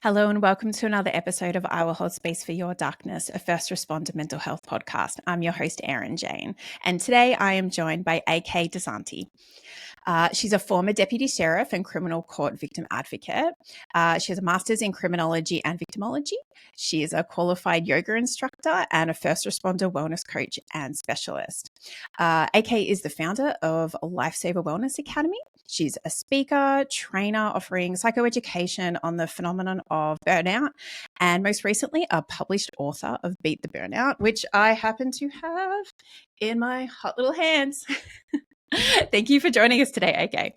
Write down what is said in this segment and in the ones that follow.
Hello and welcome to another episode of I Will Hold Space for Your Darkness, a first responder mental health podcast. I'm your host, Erin Jane, and today I am joined by AK Dozanti. She's a former deputy sheriff and criminal court victim advocate. She has a master's in criminology and victimology. She is a qualified yoga instructor and a first responder wellness coach and specialist. AK is the founder of Lifesaver Wellness Academy. She's a speaker, trainer offering psychoeducation on the phenomenon of burnout, and most recently a published author of Beat the Burnout, which I happen to have in my hot little hands. Thank you for joining us today, AK.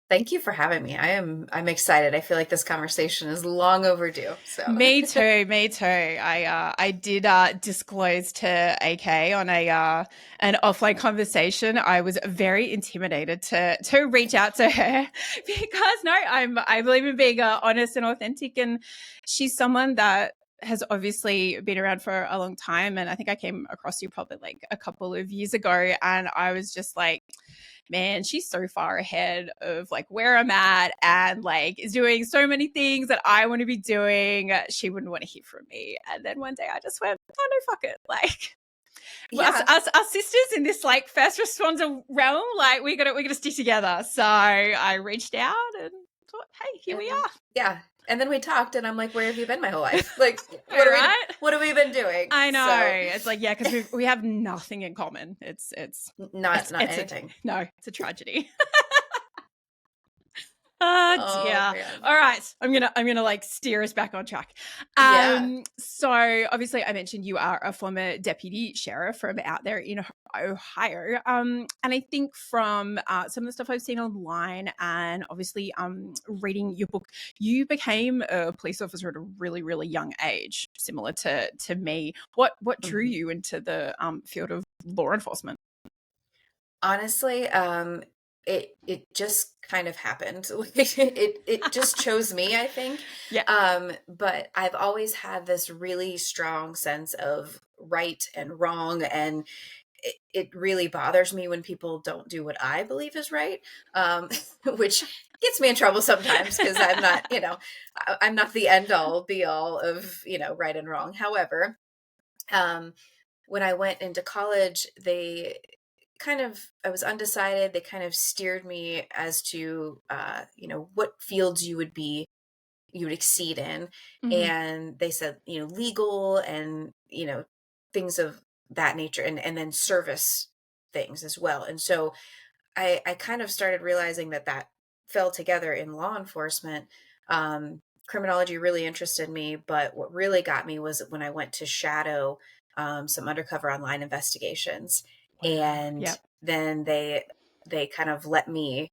Thank you for having me. I'm excited. I feel like this conversation is long overdue. So Me too. I did disclose to AK on an offline conversation. I was very intimidated to reach out to her because I believe in being honest and authentic, and she's someone that has obviously been around for a long time. And I think I came across you probably like a couple of years ago, and I was just like, man, she's so far ahead of like where I'm at and like is doing so many things that I want to be doing. She wouldn't want to hear from me. And then one day I just went, oh no, fuck it. Like us sisters in this like first responder realm, like we gotta stick together. So I reached out and thought, hey, here we are. Yeah. And then we talked and I'm like, where have you been my whole life? Like, what have we been doing? I know. So. It's like, yeah, because we have nothing in common. It's not anything. No, it's a tragedy. Yeah. Man. All right. I'm gonna like steer us back on track. So obviously I mentioned you are a former deputy sheriff from out there in Ohio. And I think from some of the stuff I've seen online and obviously reading your book, you became a police officer at a really, really young age, similar to me. What drew you into the field of law enforcement? Honestly, it just kind of happened. it just chose me, I think. Yeah. But I've always had this really strong sense of right and wrong, and it really bothers me when people don't do what I believe is right, which gets me in trouble sometimes because I'm not, I'm not the end all be all of, right and wrong. However, when I went into college, I was undecided. They kind of steered me as to, what fields you would exceed in. Mm-hmm. And they said, legal and, things of that nature and then service things as well. And so I kind of started realizing that fell together in law enforcement. Criminology really interested me, but what really got me was when I went to shadow some undercover online investigations. And then they kind of let me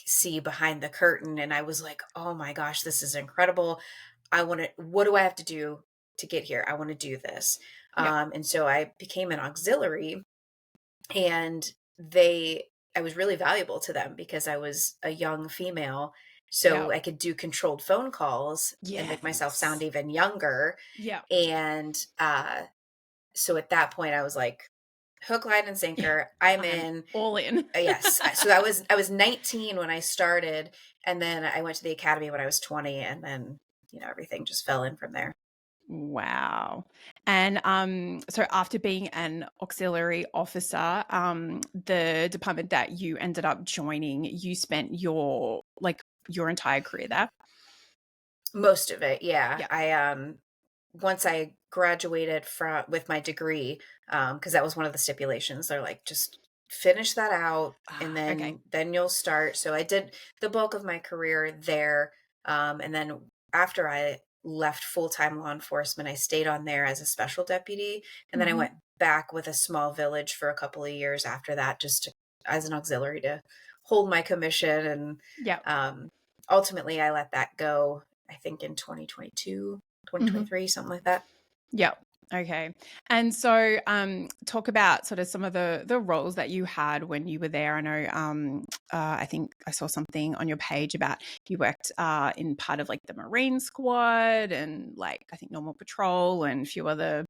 see behind the curtain, and I was like, oh my gosh, this is incredible. What do I have to do to get here? I want to do this. And so I became an auxiliary, and I was really valuable to them because I was a young female. So I could do controlled phone calls and make myself sound even younger. Yeah. And so at that point I was like, hook, line, and sinker. I'm in. All in. Yes. So I was 19 when I started, and then I went to the academy when I was 20, and then, everything just fell in from there. Wow. And so after being an auxiliary officer, the department that you ended up joining, you spent your entire career there? Most of it, yeah. I once I graduated with my degree, because that was one of the stipulations. They're like, just finish that out, and then you'll start. So I did the bulk of my career there, and then after I left full-time law enforcement, I stayed on there as a special deputy, and then I went back with a small village for a couple of years after that, just as an auxiliary to hold my commission. And ultimately I let that go, I think in 2022, 2023, something like that. Yeah. Okay. And so talk about sort of some of the roles that you had when you were there. I know I think I saw something on your page about you worked in part of like the Marine Squad and like I think normal patrol and a few other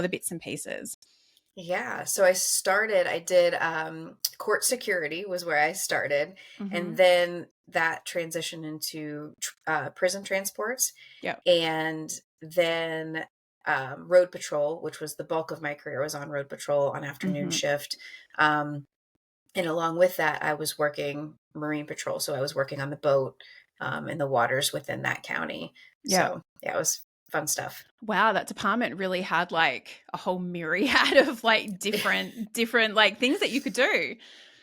bits and pieces. Yeah. So I did court security was where I started. Mm-hmm. And then that transitioned into prison transports. Yep. And then road patrol, which was the bulk of my career, was on road patrol on afternoon Mm-hmm. shift. Um, and along with that, I was working Marine Patrol. So I was working on the boat in the waters within that county. Yep. So yeah, it was fun stuff. Wow, that department really had like a whole myriad of like different like things that you could do.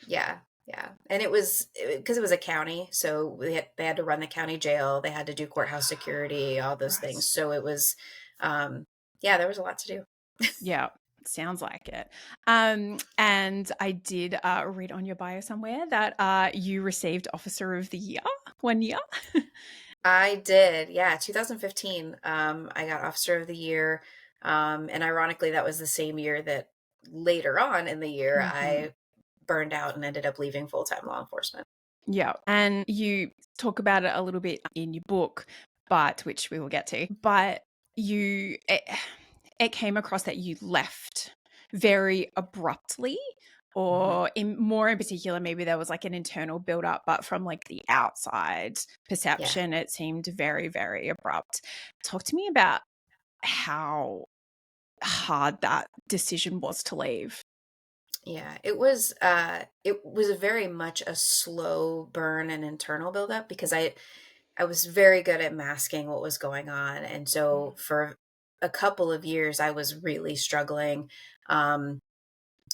Yeah, yeah, and it was because it was a county, so they had to run the county jail, they had to do courthouse security, all those Right. things. So it was, um, yeah, there was a lot to do. Yeah, sounds like it. And I did read on your bio somewhere that you received Officer of the Year 1 year. I did, yeah, 2015. I got Officer of the Year, and ironically, that was the same year that later on in the year Mm-hmm. I burned out and ended up leaving full time law enforcement. Yeah, and you talk about it a little bit in your book, but which we will get to. But you, it came across that you left very abruptly, Mhm. or in particular, maybe there was like an internal build up, but from like the outside Yeah. perception, it seemed very, very abrupt. Talk to me about how hard that decision was to leave. Yeah, it was a very much a slow burn and internal buildup because I was very good at masking what was going on. And so for a couple of years I was really struggling. Um,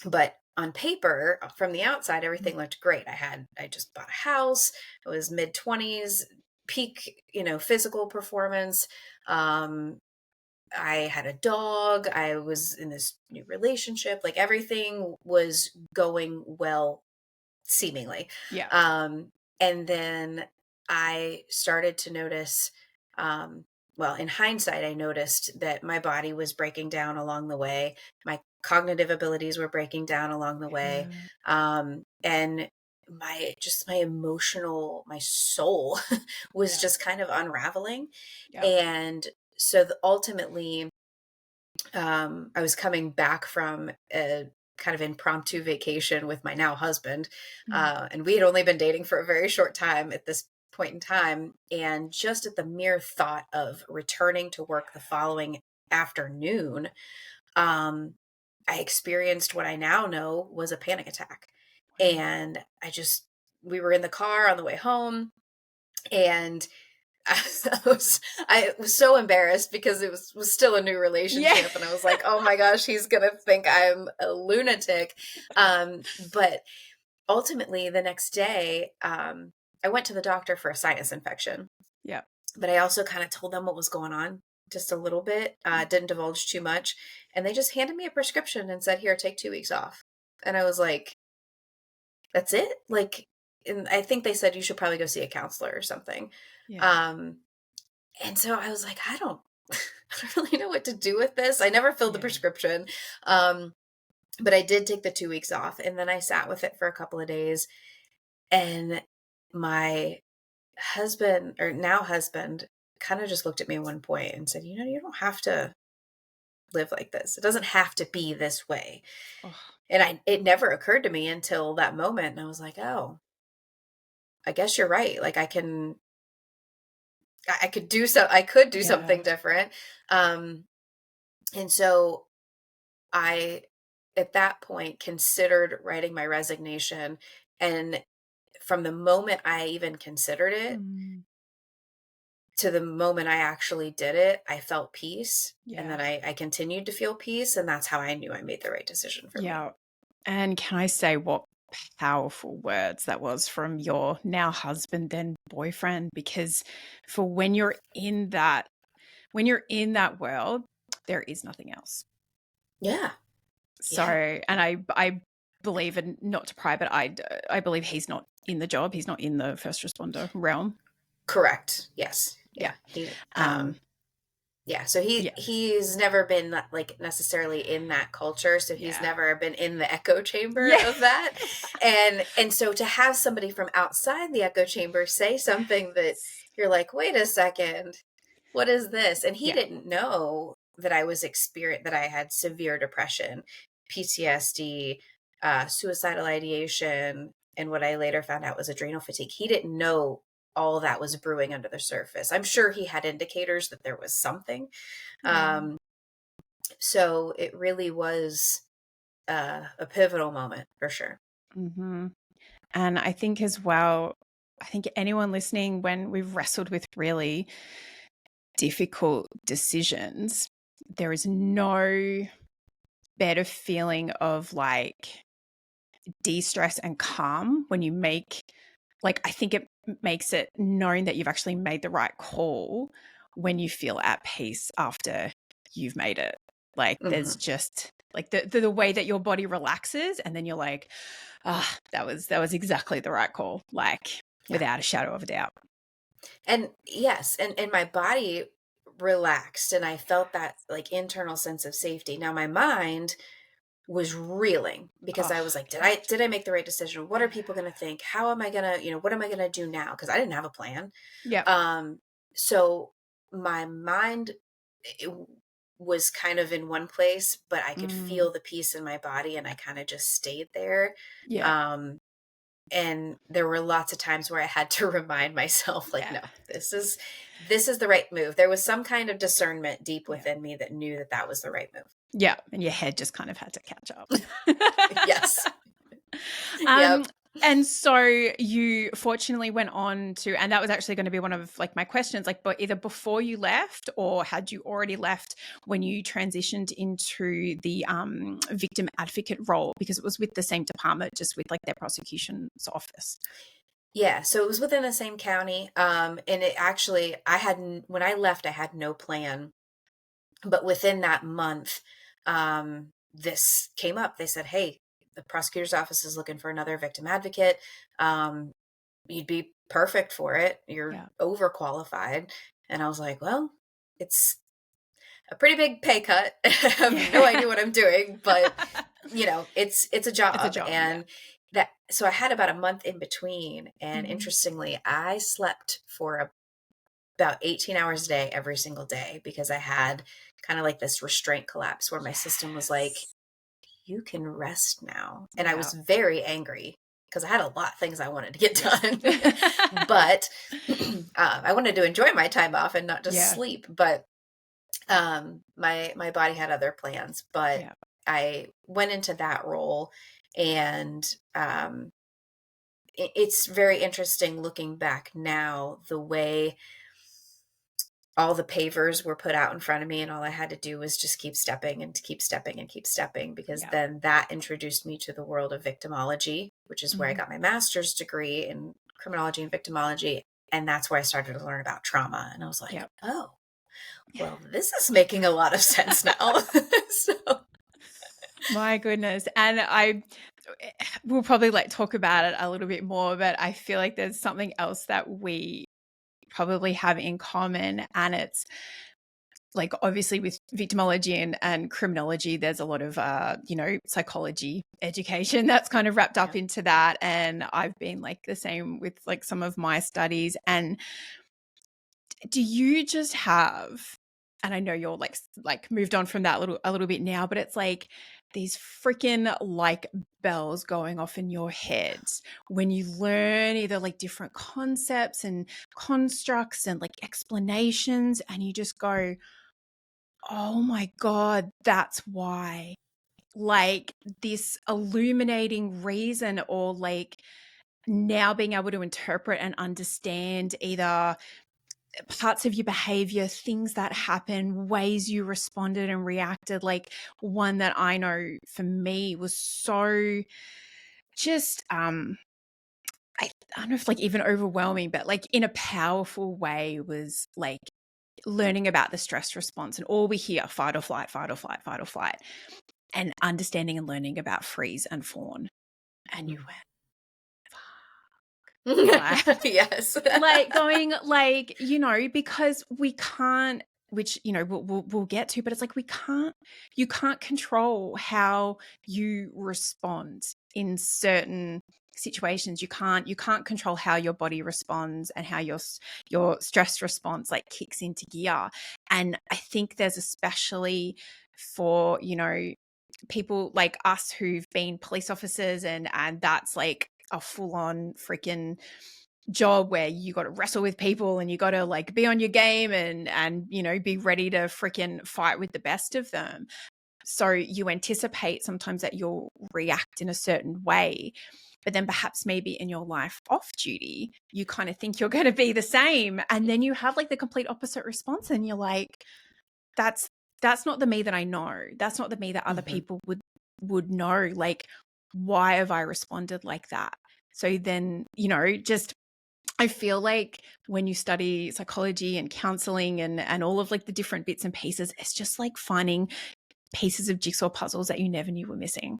but on paper, from the outside, everything looked great. I just bought a house. I was mid 20s, peak, physical performance. Um, I had a dog. I was in this new relationship. Like everything was going well, seemingly. Yeah. Um, and then I started to notice, um, well, in hindsight, I noticed that my body was breaking down along the way. My cognitive abilities were breaking down along the way. Yeah. And my emotional, my soul was Yeah. just kind of unraveling. Yeah. And so ultimately, I was coming back from a kind of impromptu vacation with my now husband. Mm. And we had only been dating for a very short time at this point in time. And just at the mere thought of returning to work the following afternoon, um, I experienced what I now know was a panic attack. Wow. And we were in the car on the way home, and I was so embarrassed because it was still a new Yeah. relationship, and I was like, oh my gosh, he's gonna think I'm a lunatic. But ultimately, the next day, I went to the doctor for a sinus infection, Yeah. but I also kind of told them what was going on just a little bit, didn't divulge too much, and they just handed me a prescription and said, "Here, take 2 weeks off." And I was like, "That's it?" Like, and I think they said you should probably go see a counselor or something. Yeah. Um, And so I was like, I don't I don't really know what to do with this. I never filled the Yeah. prescription. Um, but I did take the 2 weeks off, and then I sat with it for a couple of days, and my husband, or now husband, kind of just looked at me at one point and said, "You don't have to live like this. It doesn't have to be this way." Oh, And it never occurred to me until that moment, and I was like, "Oh, I guess you're right. Like I could do yeah. something different." Um, and so I, at that point, considered writing my resignation. And from the moment I even considered it Mm, to the moment I actually did it, I felt peace. And yeah. then I continued to feel peace. And that's how I knew I made the right decision for me. Yeah. And can I say what powerful words that was from your now husband, then boyfriend? Because for when you're in that world, there is nothing else. Yeah. So, Yeah. and I believe, and not to pry, but I believe he's not in the job. He's not in the first responder realm. Correct. Yes. Yeah. Yeah. He, Um, yeah, so yeah. he's never been like necessarily in that culture, so he's Yeah. never been in the echo chamber Yeah. of that. And so to have somebody from outside the echo chamber say something that you're like, "Wait a second. What is this?" And he Yeah. didn't know that I had severe depression. PTSD, suicidal ideation, and what I later found out was adrenal fatigue. He didn't know all that was brewing under the surface. I'm sure he had indicators that there was something. Yeah. So it really was a pivotal moment for sure. Mm-hmm. And I think as well, I think anyone listening, when we've wrestled with really difficult decisions, there is no better feeling of like de-stress and calm when you make, like, I think it makes it known that you've actually made the right call when you feel at peace after you've made it. Like there's Hmm. just like the way that your body relaxes, and then you're like, ah, that was exactly the right call, like Yeah. without a shadow of a doubt. And yes, and my body relaxed and I felt that like internal sense of safety. Now my mind was reeling because Oh I was like, did God. I make the right decision? What are Yeah. people going to think? How am I going to, what am I going to do now? Because I didn't have a plan. Yep. Um, so my mind it was kind of in one place, but I could Mm, feel the peace in my body and I kind of just stayed there. yeah. Um, and there were lots of times where I had to remind myself, like, Yeah. no, this is the right move. There was some kind of discernment deep Yeah. within me that knew that that was the right move. Yeah. And your head just kind of had to catch up. Yes. Um, Yep. and so you fortunately went on to, and that was actually going to be one of like my questions, like, but either before you left or had you already left when you transitioned into the victim advocate role, because it was with the same department, just with like their prosecution's office. Yeah, so it was within the same county. And it actually, when I left, I had no plan. But within that month, this came up. They said, hey, the prosecutor's office is looking for another victim advocate. Um, you'd be perfect for it. You're Yeah. overqualified. And I was like, well, it's a pretty big pay cut. I have no Yeah. idea what I'm doing, but it's a It's a job. job. Yeah. And that, so I had about a month in between. And Mhm. interestingly, I slept for about 18 hours a day every single day because I had kind of like this restraint collapse where my system was like, Yes. you can rest now. And I Yeah. was very angry because I had a lot of things I wanted to get Yeah. done. But I wanted to enjoy my time off and not just Yeah. sleep. But my body had other plans. But Yeah. I went into that role, and it's very interesting looking back now the way all the pavers were put out in front of me and all I had to do was just keep stepping and keep stepping and keep stepping, because Yeah. then that introduced me to the world of victimology, which is where I Mhm. got my master's degree in criminology and victimology. And that's where I started to learn about trauma. And I was like, Yeah. oh, well, this is making a lot of sense now. So, My goodness. And we'll probably like talk about it a little bit more, but I feel like there's something else that we probably have in common. And it's like, obviously with victimology and criminology, there's a lot of, psychology education that's kind of wrapped up yeah. into that. And I've been like the same with like some of my studies. And do you just have, and I know you're like moved on from that a little bit now, but it's like these freaking like bells going off in your head when you learn either like different concepts and constructs and like explanations, and you just go, oh my God, that's why. Like this illuminating reason, or like now being able to interpret and understand either parts of your behavior, things that happen, ways you responded and reacted. Like one that I know for me was so just I don't know if like even overwhelming, but like in a powerful way, was like learning about the stress response, and all we hear fight or flight, fight or flight, fight or flight, and understanding and learning about freeze and fawn. And you went, like, Yes. like going like, because we can't, which we'll get to, but it's like you can't control how you respond in certain situations. You can't control how your body responds and how your stress response like kicks into gear. And I think there's, especially for people like us who've been police officers and that's like a full-on freaking job where you got to wrestle with people and you got to like be on your game and you know, be ready to freaking fight with the best of them. So you anticipate sometimes that you'll react in a certain way, but then perhaps maybe in your life off duty, you kind of think you're going to be the same. And then you have like the complete opposite response and you're like, that's not the me that I know. That's not the me that other people would know. Like, why have I responded like that? So then, you know, just I feel like when you study psychology and counseling and all of like the different bits and pieces, it's just like finding pieces of jigsaw puzzles that you never knew were missing.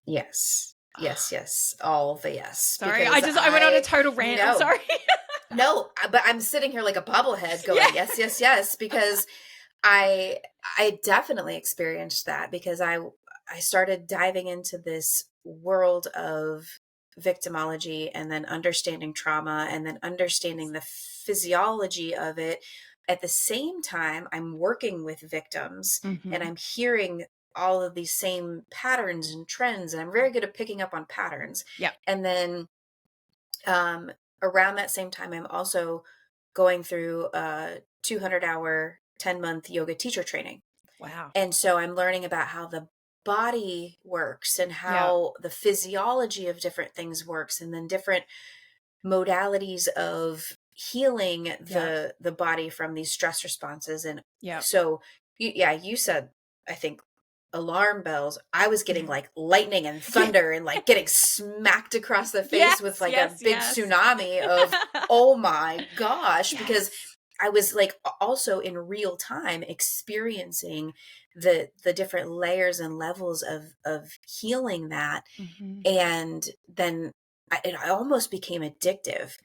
Yes. All the yes. Sorry, Because I went on a total rant. no, I'm sorry. no, but I'm sitting here like a bobblehead going, yes, because I definitely experienced that because I started diving into this world of victimology and then understanding trauma and then understanding the physiology of it. At the same time, I'm working with victims and I'm hearing all of these same patterns and trends, and I'm very good at picking up on patterns. Yeah. And then around that same time, I'm also going through a 200-hour, 10-month yoga teacher training. Wow. And so I'm learning about how the body works and how the physiology of different things works, and then different modalities of healing the body from these stress responses. And so, you said, I think, alarm bells. I was getting like lightning and thunder and like getting smacked across the face with like a big tsunami of, oh my gosh, because I was like also in real time experiencing the different layers and levels of healing that. And then it almost became addictive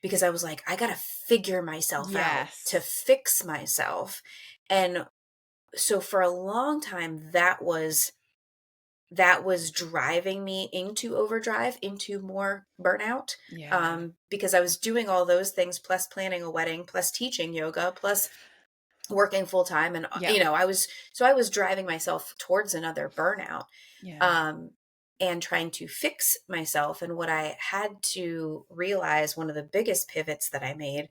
because I was like, I got to figure myself out to fix myself. And so for a long time, that was driving me into overdrive, into more burnout. Because I was doing all those things, plus planning a wedding, plus teaching yoga, plus working full time. And, you know, I was driving myself towards another burnout. And trying to fix myself. And what I had to realize, one of the biggest pivots that I made,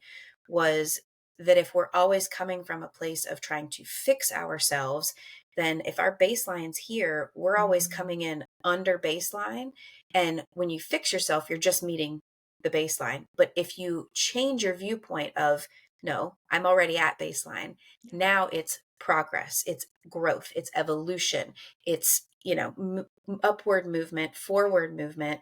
was that if we're always coming from a place of trying to fix ourselves, then if our baseline's here, we're always coming in under baseline. And when you fix yourself, you're just meeting the baseline. But if you change your viewpoint of, no, I'm already at baseline. Now it's progress, it's growth, it's evolution, it's, you know, upward movement, forward movement,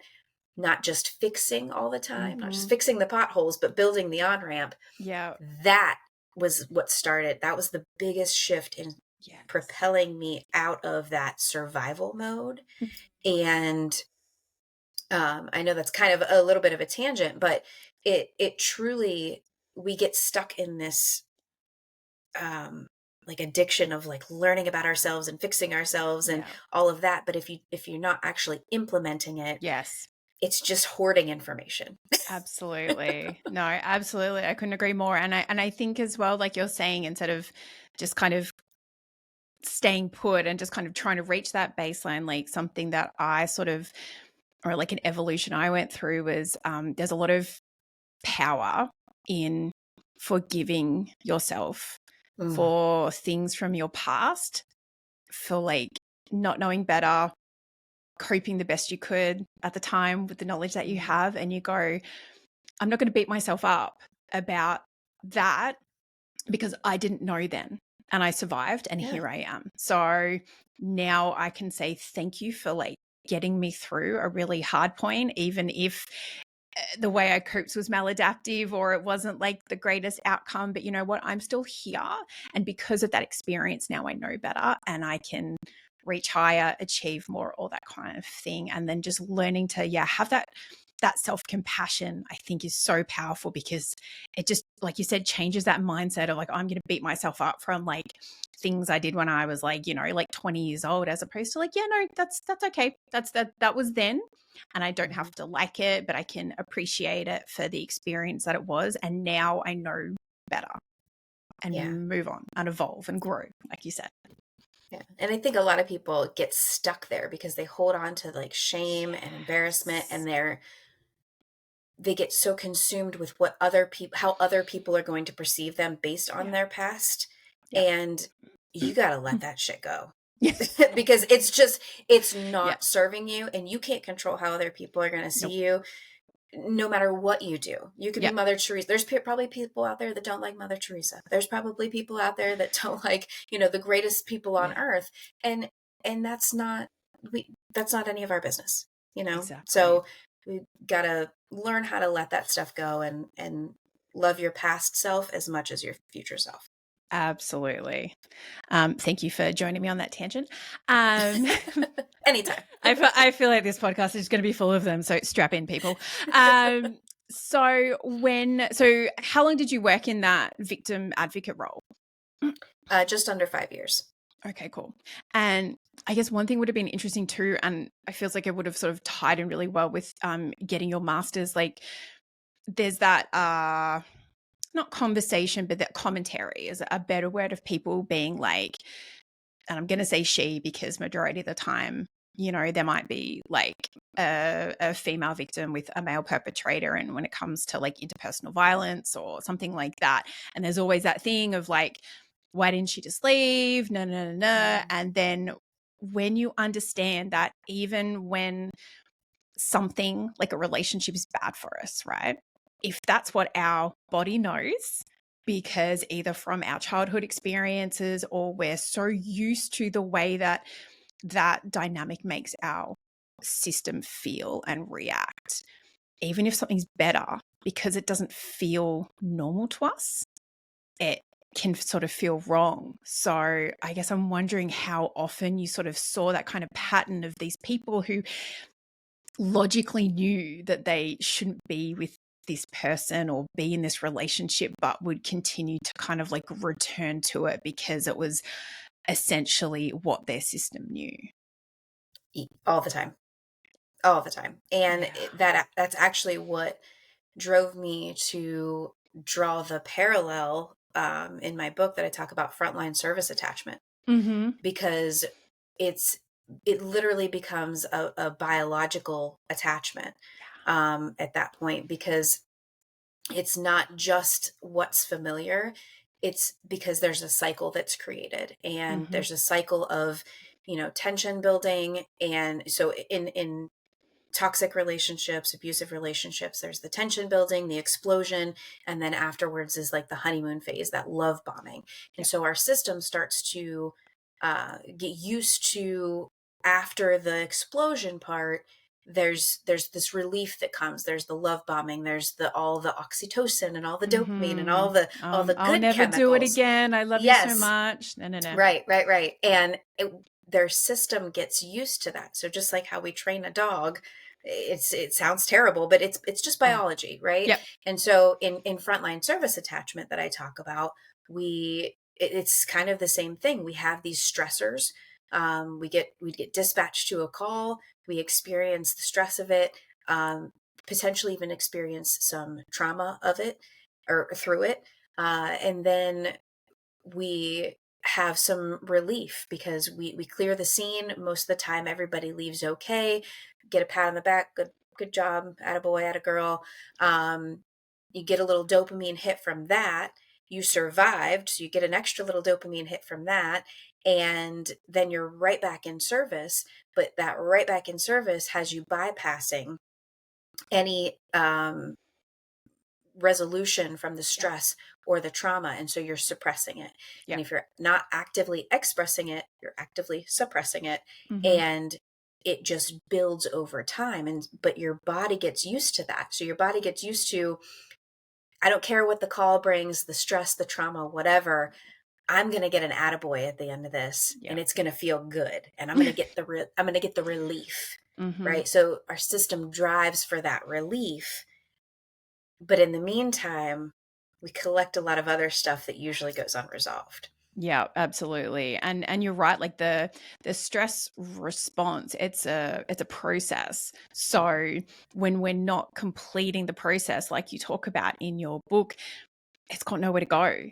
not just fixing all the time, not just fixing the potholes, but building the on-ramp. That was what started. That was the biggest shift in propelling me out of that survival mode. And I know that's kind of a little bit of a tangent, but it truly, we get stuck in this like addiction of like learning about ourselves and fixing ourselves and all of that. But if you're not actually implementing it, it's just hoarding information. Absolutely. No, absolutely. I couldn't agree more. And I think as well, like you're saying, instead of just kind of staying put and just kind of trying to reach that baseline, like something that I sort of, or like an evolution I went through was there's a lot of power in forgiving yourself for things from your past, for like not knowing better, coping the best you could at the time with the knowledge that you have. And you go, I'm not going to beat myself up about that because I didn't know then and I survived and here I am. So now I can say thank you for like getting me through a really hard point, even if the way I coped was maladaptive or it wasn't like the greatest outcome. But you know what? I'm still here. And because of that experience, now I know better and I can reach higher, achieve more, all that kind of thing. And then just learning to, have that self-compassion, I think, is so powerful because it just, like you said, changes that mindset of like, I'm going to beat myself up from like things I did when I was like, you know, like 20 years old, as opposed to like, no, that's okay. That was then. And I don't have to like it, but I can appreciate it for the experience that it was. And now I know better and move on and evolve and grow, like you said. Yeah. And I think a lot of people get stuck there because they hold on to like shame and embarrassment, and they get so consumed with what how other people are going to perceive them based on their past. Yeah. And you got to let that shit go. Yeah. Because it's not serving you, and you can't control how other people are going to see you. No matter what you do, you could be Mother Teresa. There's probably people out there that don't like Mother Teresa. There's probably people out there that don't like, the greatest people on earth. And that's not any of our business, Exactly. So we gotta learn how to let that stuff go and love your past self as much as your future self. Absolutely. Thank you for joining me on that tangent. Anytime. I feel like this podcast is going to be full of them, so strap in, people. So how long did you work in that victim advocate role? Just under 5 years. Okay, cool. And I guess one thing would have been interesting too, and I feels like it would have sort of tied in really well with getting your master's. Like, there's that not conversation, but that commentary is a better word of people being like, and I'm going to say she because majority of the time, there might be like a female victim with a male perpetrator. And when it comes to like interpersonal violence or something like that, and there's always that thing of like, why didn't she just leave? No, no, no, no. And then when you understand that even when something like a relationship is bad for us, right? If that's what our body knows, because either from our childhood experiences or we're so used to the way that that dynamic makes our system feel and react, even if something's better, because it doesn't feel normal to us, it can sort of feel wrong. So I guess I'm wondering how often you sort of saw that kind of pattern of these people who logically knew that they shouldn't be with this person or be in this relationship, but would continue to kind of like return to it because it was essentially what their system knew. All the time. And that's actually what drove me to draw the parallel in my book that I talk about frontline service attachment, because it literally becomes a biological attachment at that point, because it's not just what's familiar. It's because there's a cycle that's created, and there's a cycle of, tension building. And so in toxic relationships, abusive relationships, there's the tension building, the explosion, and then afterwards is like the honeymoon phase, that love bombing. And so our system starts to get used to, after the explosion part, there's this relief that comes. There's the love bombing. There's all the oxytocin and all the dopamine and all the good I'll never chemicals. do it again. I love you so much. No. Right. And their system gets used to that. So just like how we train a dog, it sounds terrible, but it's just biology, right? Yep. And so in frontline service attachment that I talk about, it's kind of the same thing. We have these stressors. We get dispatched to a call. We experience the stress of it, potentially even experience some trauma of it or through it. And then we have some relief because we clear the scene. Most of the time, everybody leaves okay. Get a pat on the back. Good job. Attaboy, attagirl. You get a little dopamine hit from that. You survived, so you get an extra little dopamine hit from that. And then you're right back in service. But that right back in service has you bypassing any resolution from the stress or the trauma, and so you're suppressing it. And if you're not actively expressing it, you're actively suppressing it, and it just builds over time. But your body gets used to that. So your body gets used to, I don't care what the call brings, the stress, the trauma, whatever, I'm going to get an attaboy at the end of this, and it's going to feel good, and I'm going to get the relief. Right? So our system drives for that relief. But in the meantime, we collect a lot of other stuff that usually goes unresolved. Yeah, absolutely. And you're right, like the stress response, it's a process. So when we're not completing the process like you talk about in your book, it's got nowhere to go.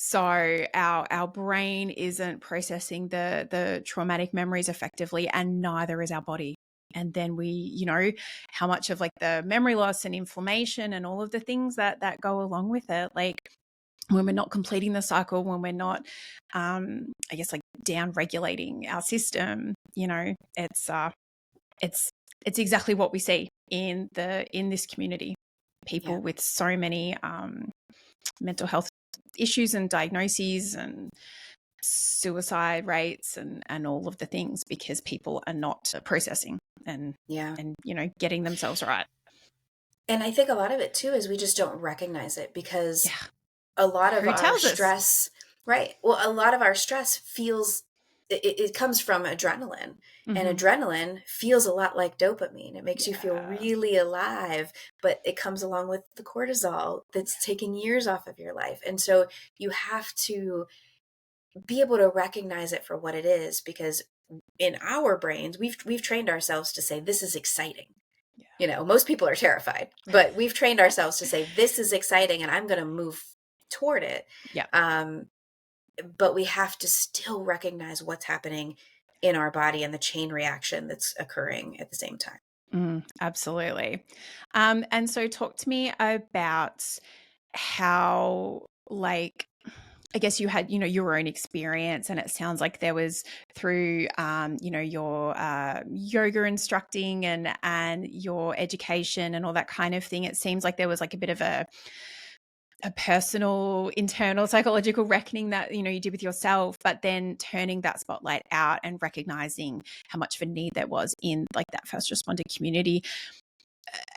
So our brain isn't processing the traumatic memories effectively, and neither is our body. And then we, how much of like the memory loss and inflammation and all of the things that go along with it, like when we're not completing the cycle, when we're not, I guess, like down regulating our system, it's exactly what we see in this community. People with so many mental health issues and diagnoses and suicide rates and all of the things, because people are not processing and getting themselves right. And I think a lot of it too is we just don't recognize it, because a lot of Who our tells us? stress, right? Well, a lot of our stress feels, it comes from adrenaline, and adrenaline feels a lot like dopamine. It makes you feel really alive, but it comes along with the cortisol that's taking years off of your life. And so you have to be able to recognize it for what it is, because in our brains, we've trained ourselves to say, this is exciting. Most people are terrified, but we've trained ourselves to say, this is exciting and I'm going to move toward it. But we have to still recognize what's happening in our body and the chain reaction that's occurring at the same time. Absolutely. And so talk to me about how, like, I guess you had, your own experience, and it sounds like there was through, your yoga instructing and your education and all that kind of thing. It seems like there was like a bit of a personal, internal psychological reckoning that, you did with yourself, but then turning that spotlight out and recognizing how much of a need there was in like that first responder community.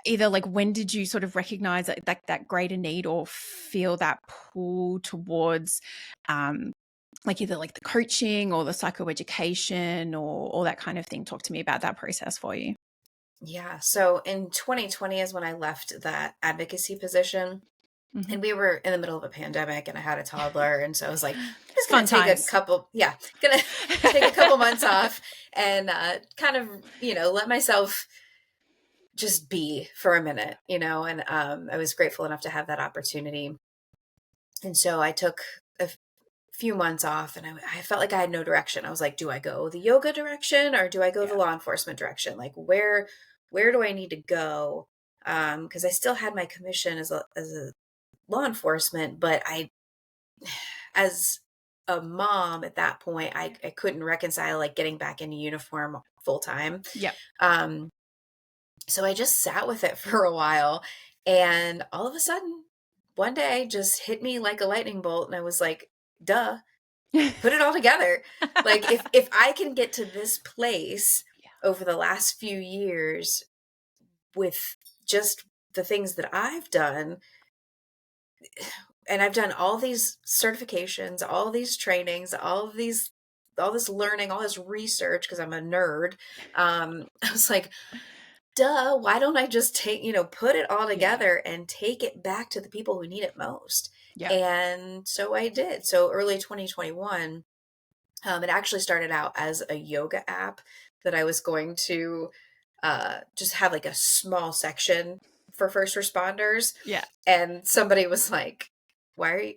Either like, when did you sort of recognize that greater need, or feel that pull towards like either like the coaching or the psychoeducation or all that kind of thing? Talk to me about that process for you. Yeah. So in 2020 is when I left that advocacy position. And we were in the middle of a pandemic, and I had a toddler. And so I was like, I'm just going to take a couple months off and kind of, let myself just be for a minute, and I was grateful enough to have that opportunity. And so I took a few months off, and I felt like I had no direction. I was like, do I go the yoga direction, or do I go the law enforcement direction? Like, where do I need to go? Because I still had my commission as a law enforcement, but as a mom at that point, I couldn't reconcile like getting back into uniform full time. So I just sat with it for a while, and all of a sudden one day just hit me like a lightning bolt, and I was like, duh, put it all together. Like, if I can get to this place over the last few years with just the things that I've done, and I've done all these certifications, all these trainings, all this learning, all this research, because I'm a nerd. I was like, duh, why don't I just put it all together and take it back to the people who need it most? And so I did. So early 2021, it actually started out as a yoga app that I was going to just have like a small section for first responders. And somebody was like, why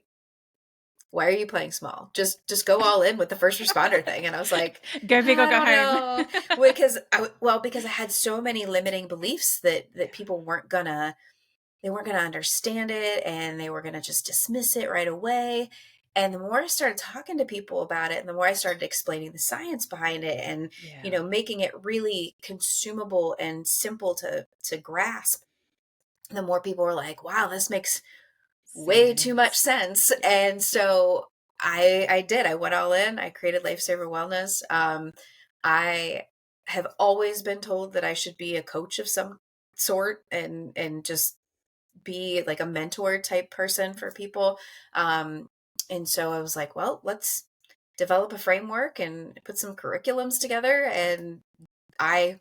are you playing small? Just go all in with the first responder thing. And I was like, go big or go home. because I had so many limiting beliefs that people weren't gonna understand it, and they were gonna just dismiss it right away. And the more I started talking to people about it, and the more I started explaining the science behind it, and making it really consumable and simple to grasp, the more people were like, wow, this makes way too much sense. And so I did. I went all in. I created Lifesaver Wellness. I have always been told that I should be a coach of some sort, and just be like a mentor type person for people. And so I was like, well, let's develop a framework and put some curriculums together. And I,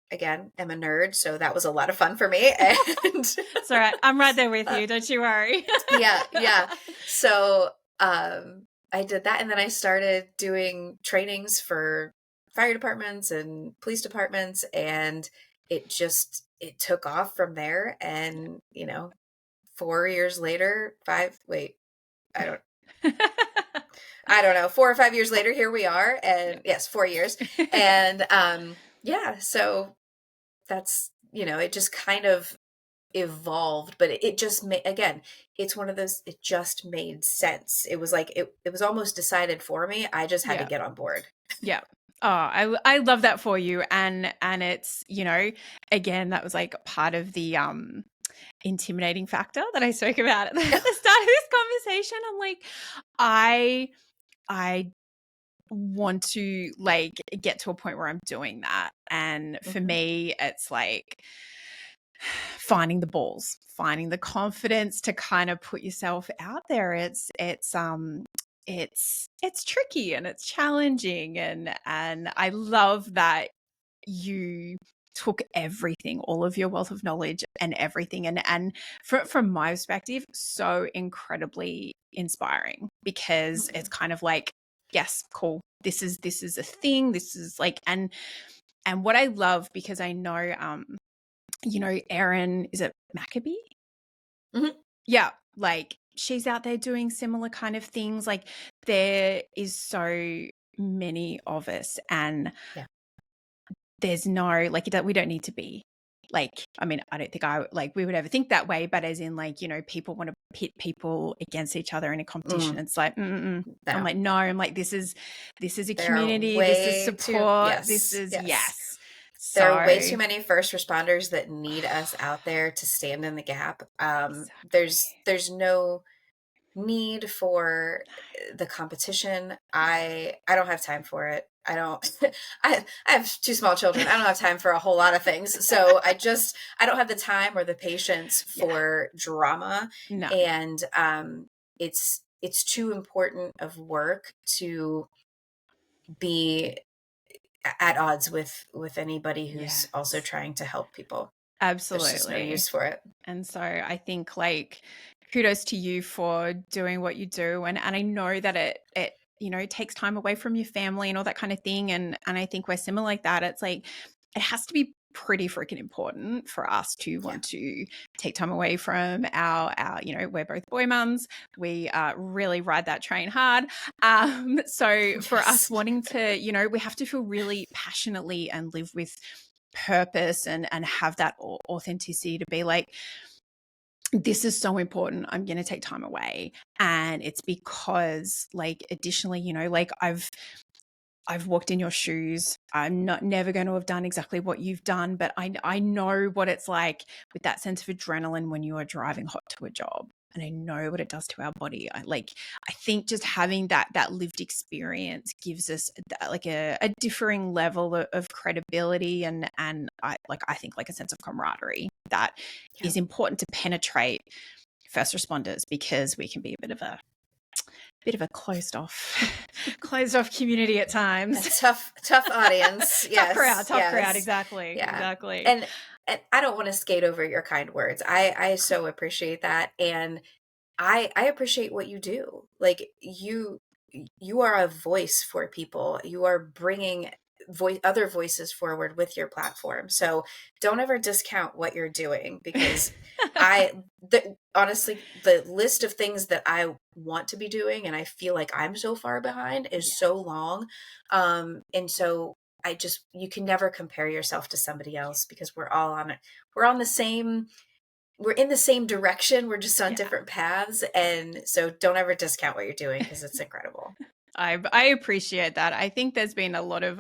again, am a nerd, so that was a lot of fun for me. And it's all right. I'm right there with you. Don't you worry. Yeah. So I did that, and then I started doing trainings for fire departments and police departments, and it took off from there. And 4 years later, I don't know, 4 or 5 years later, here we are. And yes, 4 years. And yeah, so that's, it just kind of evolved, but it just made, again, it's one of those, it just made sense. It was like, it was almost decided for me. I just had to Yeah. get on board. Yeah. Oh, I love that for you. And it's, again, that was like part of the intimidating factor that I spoke about at the start of this conversation. I'm like, I want to like get to a point where I'm doing that. And for me, it's like finding the balls, finding the confidence to kind of put yourself out there. It's tricky and it's challenging, and I love that you took everything, all of your wealth of knowledge and everything, and from my perspective, so incredibly inspiring, because it's kind of like, yes, cool, this is a thing, this is like, and what I love, because I know Erin, is it Maccabee? Mm-hmm. Yeah, like she's out there doing similar kind of things. Like there is so many of us, and Yeah. there's no, like, we don't need to be like, I mean, I don't think we would ever think that way, but as in like, people want to pit people against each other in a competition. It's like, No. I'm like, no, I'm like, this is a community, this is support, yes, this is, yes. There are way So too many first responders that need us out there to stand in the gap. exactly. There's no need for the competition. I don't have time for it. I don't I have 2 small children. I don't have time for a whole lot of things. So I don't have the time or the patience for drama. No. And it's too important of work to be at odds with anybody who's also trying to help people. Absolutely. There's just no use for it. And so I think, like, kudos to you for doing what you do. And I know that it takes time away from your family and all that kind of thing. And I think we're similar like that. It's like, it has to be pretty freaking important for us to want to take time away from our we're both boy mums. We really ride that train hard. So for us wanting to, we have to feel really passionately and live with purpose and have that authenticity to be like, this is so important, I'm going to take time away. And it's because, like, additionally, like, I've walked in your shoes. I'm never going to have done exactly what you've done, but I know what it's like with that sense of adrenaline when you are driving hot to a job. And I know what it does to our body. I think just having that lived experience gives us like a differing level of credibility, and I think like a sense of camaraderie that is important to penetrate first responders, because we can be a bit of a closed off community at times. A tough audience. Yes. Tough crowd. Exactly. Yeah. Exactly. And I don't want to skate over your kind words. I so appreciate that. And I appreciate what you do. Like, you are a voice for people. You are bringing other voices forward with your platform. So don't ever discount what you're doing, because honestly, the list of things that I want to be doing and I feel like I'm so far behind is so long. And so you can never compare yourself to somebody else, because we're all on it. We're in the same direction. We're just on different paths. And so don't ever discount what you're doing, because it's incredible. I appreciate that. I think there's been a lot of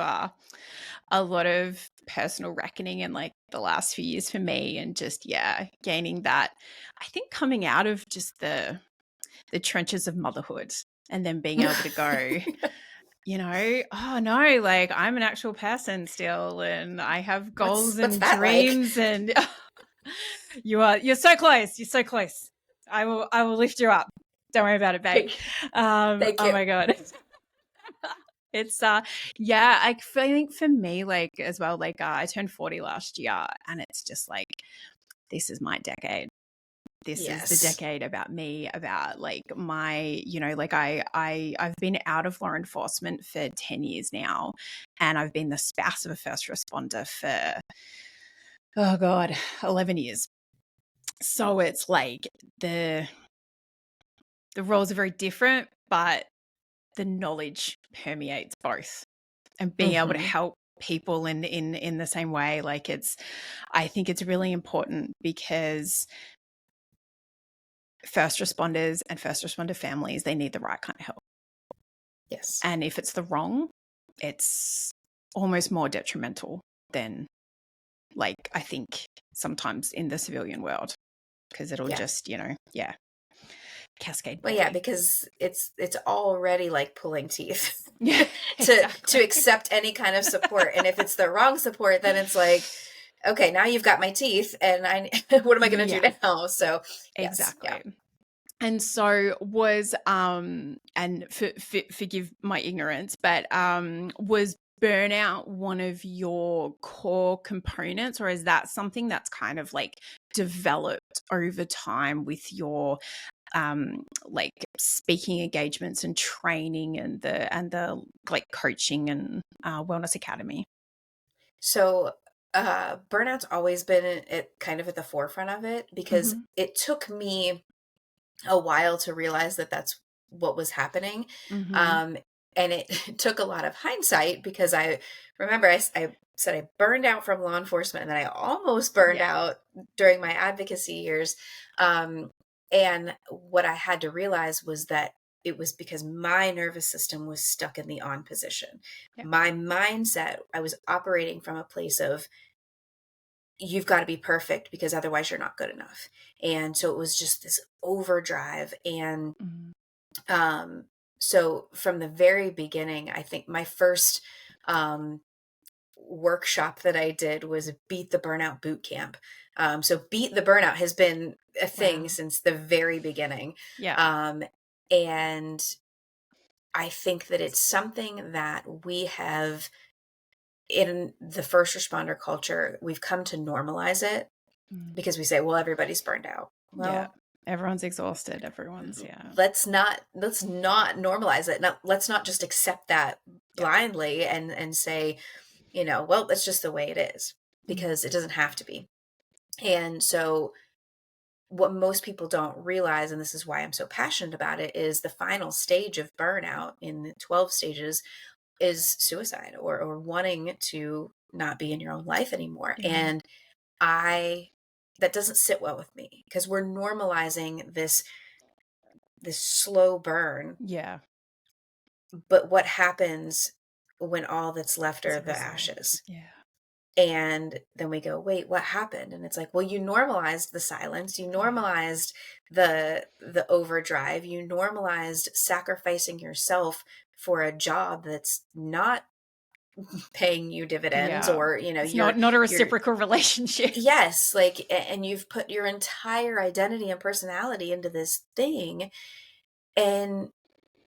personal reckoning in like the last few years for me, and just gaining that, I think, coming out of just the trenches of motherhood, and then being able to go oh no, like, I'm an actual person still, and I have goals and dreams, like? And you're so close. You're so close. I will lift you up. Don't worry about it, babe. Thank you. Oh my God. It's I think for me, like, as well, like, I turned 40 last year, and it's just like, this is my decade. This is the decade about me, about like my, like, I've been out of law enforcement for 10 years now, and I've been the spouse of a first responder for, 11 years. So it's like the roles are very different, but the knowledge permeates both, and being able to help people in the same way. Like I think it's really important, because first responders and first responder families, they need the right kind of help. Yes. And if it's the wrong, it's almost more detrimental than, like, I think sometimes in the civilian world, because it'll just, cascade Well, badly. yeah, because it's already like pulling teeth Yeah, to exactly. accept any kind of support. And if it's the wrong support, then it's like, okay, now you've got my teeth, and what am I going to do now? So yes, yeah. Exactly. And so was and forgive my ignorance, but was burnout one of your core components, or is that something that's kind of like developed over time with your like speaking engagements and training and the like coaching and wellness academy? So burnout's always been kind of at the forefront of it, because Mm-hmm. it took me a while to realize that that's what was happening. Mm-hmm. Um, and it took a lot of hindsight, because I remember I said I burned out from law enforcement, and then I almost burned Yeah. out during my advocacy years. And what I had to realize was that it was because my nervous system was stuck in the on position. Yeah. My mindset, I was operating from a place of, you've got to be perfect because otherwise you're not good enough. And so it was just this overdrive. And Mm-hmm. um, so from the very beginning, I think my first workshop that I did was Beat the Burnout Boot Camp. So Beat the Burnout has been a thing Wow. since the very beginning. Yeah. And I think that it's something that we have in the first responder culture, we've come to normalize it, Mm. because we say, well, everybody's burned out. Yeah. Well, Everyone's exhausted. Everyone's, yeah. let's not normalize it. Now, let's not just accept that Yeah. blindly and say, well, that's just the way it is, Mm. because it doesn't have to be. And so what most people don't realize, and this is why I'm so passionate about it, is the final stage of burnout in the 12 stages is suicide, or wanting to not be in your own life anymore. Yeah. And that doesn't sit well with me, because we're normalizing this slow burn. Yeah. But what happens when all that's left As are a the result. ashes? Yeah. And then we go, wait, what happened? And it's like, well, you normalized the silence, you Yeah. normalized the overdrive, you normalized sacrificing yourself for a job that's not paying you dividends, Yeah. or It's you're not a you're reciprocal relationship. yes, like, and you've put your entire identity and personality into this thing. And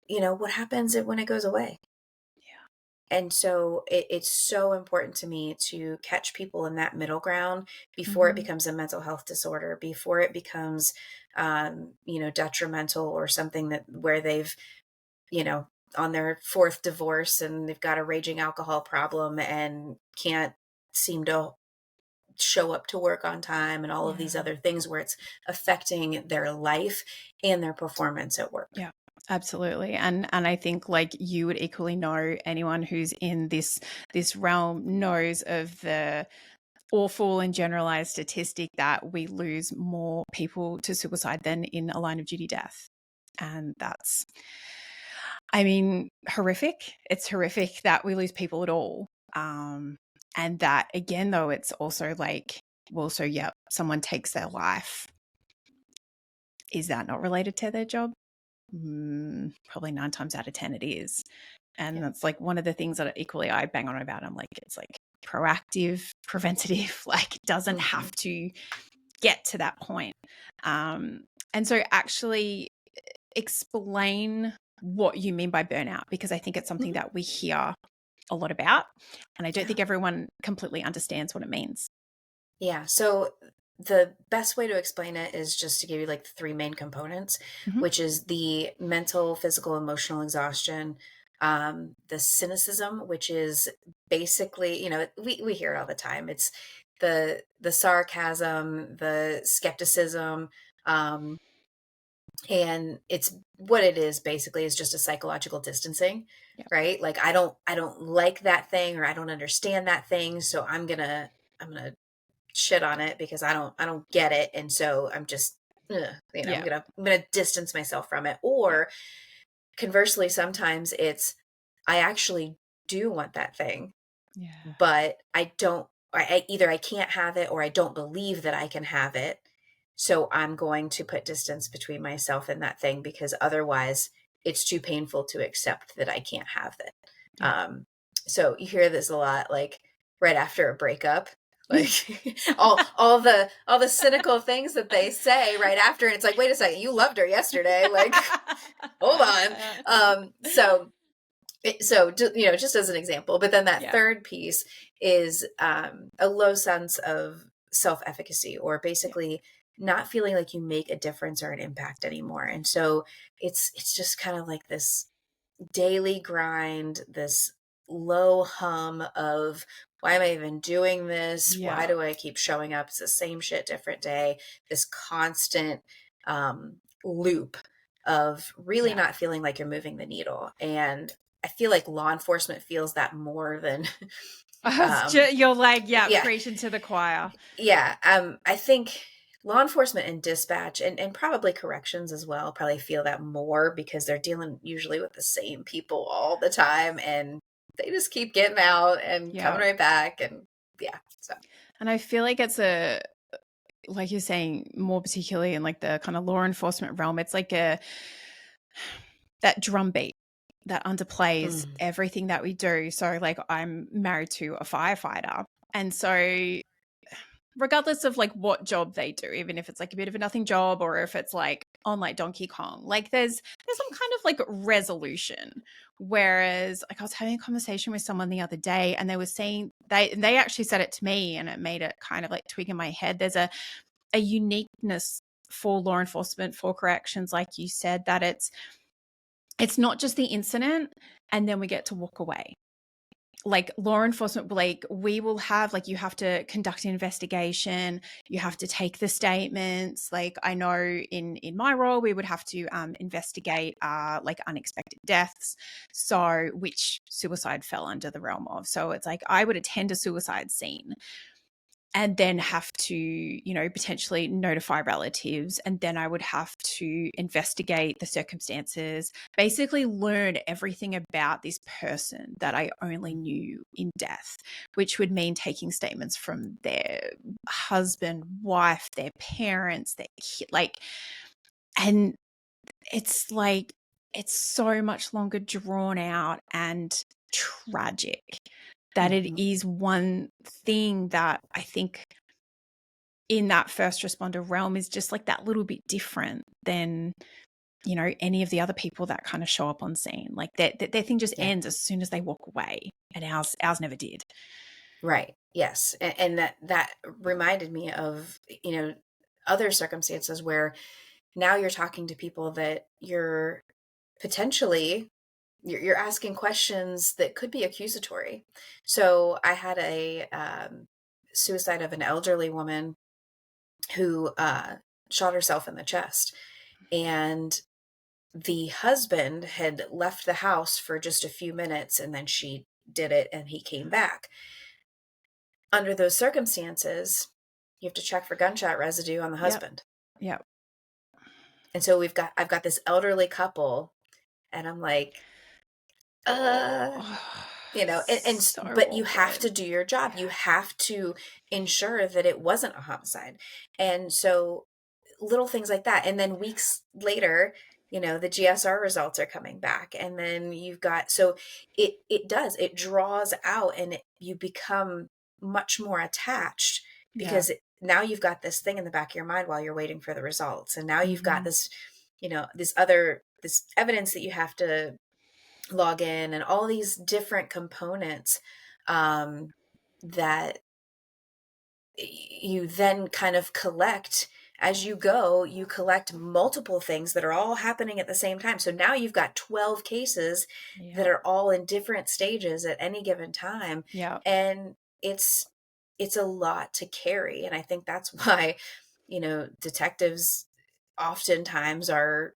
what happens when it goes away? Yeah. And so it's so important to me to catch people in that middle ground before it Mm-hmm. becomes a mental health disorder, before it becomes, detrimental, or something that where they've, you know, on their fourth divorce, and they've got a raging alcohol problem and can't seem to show up to work on time, and all of these Yeah. other things where it's affecting their life and their performance at work. Yeah. Absolutely. And I think, like, you would equally know, anyone who's in this realm knows of the awful and generalized statistic that we lose more people to suicide than in a line of duty death. And that's, I mean, horrific. It's horrific that we lose people at all. And that, again, though, it's also like, well, so yeah, someone takes their life. Is that not related to their job? Probably 9 times out of 10 it is. And Yeah. that's like one of the things that equally I bang on about. I'm like, it's like proactive, preventative, like it doesn't have to get to that point. And so actually explain what you mean by burnout, because I think it's something that we hear a lot about, and I don't Yeah. think everyone completely understands what it means. Yeah. So the best way to explain it is just to give you like the three main components, Mm-hmm. which is the mental, physical, emotional exhaustion, the cynicism, which is basically, we hear it all the time. It's the sarcasm, the skepticism, um, And it's what it is basically is just a psychological distancing, Yeah. right? Like I don't like that thing, or I don't understand that thing, so I'm gonna shit on it because I don't get it, and so I'm just Yeah. I'm gonna distance myself from it. Yeah. Or conversely, sometimes it's I actually do want that thing, Yeah. but I don't, I either I can't have it or I don't believe that I can have it. So I'm going to put distance between myself and that thing because otherwise it's too painful to accept that I can't have it. Yeah. So you hear this a lot, like right after a breakup, like all the cynical things that they say right after, and it's like, wait a second, you loved her yesterday, like hold on. Just as an example, but then that Yeah. third piece is a low sense of self-efficacy, or Yeah. basically not feeling like you make a difference or an impact anymore. And so it's just kind of like this daily grind, this low hum of why am I even doing this? Why Yeah. do I keep showing up? It's the same shit, different day. This constant loop of really Yeah. not feeling like you're moving the needle. And I feel like law enforcement feels that more than, You're like, yeah, yeah, preaching to the choir. yeah. I think law enforcement and dispatch and probably corrections as well probably feel that more because they're dealing usually with the same people all the time, and they just keep getting out and coming Yeah. right back. And yeah, so. And I feel like it's like you're saying, more particularly in like the kind of law enforcement realm, it's like that drum beat that underplays Mm. everything that we do. So like I'm married to a firefighter. And so regardless of like what job they do, even if it's like a bit of a nothing job or if it's like on like Donkey Kong, like there's some kind of like resolution. Whereas like I was having a conversation with someone the other day and they were saying they actually said it to me and it made it kind of like twig in my head. There's a uniqueness for law enforcement, for corrections, like you said, that it's not just the incident and then we get to walk away. Like law enforcement, like we will have, like you have to conduct an investigation, you have to take the statements. Like I know in my role, we would have to investigate like unexpected deaths. So which suicide fell under the realm of. So it's like I would attend a suicide scene and then have to, you know, potentially notify relatives. And then I would have to investigate the circumstances, basically learn everything about this person that I only knew in death, which would mean taking statements from their husband, wife, their parents, their kid, like, and it's like, it's so much longer drawn out and tragic that it Mhm. is one thing that I think in that first responder realm is just like that little bit different than, you know, any of the other people that kind of show up on scene. Like their thing just Yeah. ends as soon as they walk away, and ours never did. Right. Yes. And that reminded me of, other circumstances where now you're talking to people that you're potentially you're asking questions that could be accusatory. So I had a suicide of an elderly woman who shot herself in the chest, and the husband had left the house for just a few minutes, and then she did it, and he came back. Under those circumstances, you have to check for gunshot residue on the Yep. husband. Yep. And so I've got this elderly couple, and I'm like, uh Oh, and so but you have awkward. to do your job. You have to ensure that it wasn't a homicide. And so little things like that. And then weeks later, the GSR results are coming back. And then you've got, so it draws out, and you become much more attached Yeah. because now you've got this thing in the back of your mind while you're waiting for the results. And now you've got Mhm. this, this evidence that you have to log in, and all these different components um, that you then kind of collect as you go. You collect multiple things that are all happening at the same time. So now you've got 12 cases that Yep. are all in different stages at any given time. Yep. And it's a lot to carry. And I think that's why, detectives oftentimes are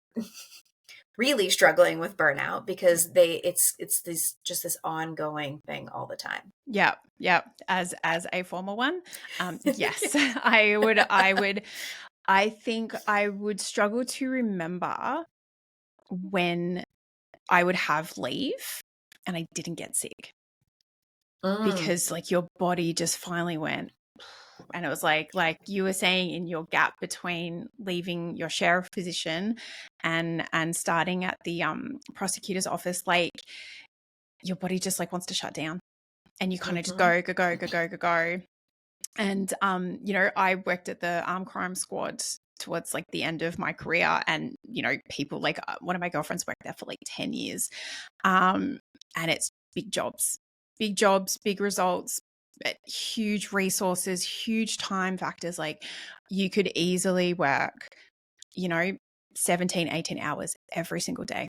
really struggling with burnout because it's this just this ongoing thing all the time. Yeah, yeah. As a former one, yes, I think I would struggle to remember when I would have leave and I didn't get sick, Mm, because like your body just finally went, and it was like you were saying, in your gap between leaving your sheriff position and starting at the prosecutor's office, like your body just like wants to shut down, and you kind of just mhm. go. And I worked at the armed crime squad towards like the end of my career, and people like one of my girlfriends worked there for like 10 years. And it's big jobs, big results, huge resources, huge time factors. Like you could easily work, you know 17, 18 hours every single day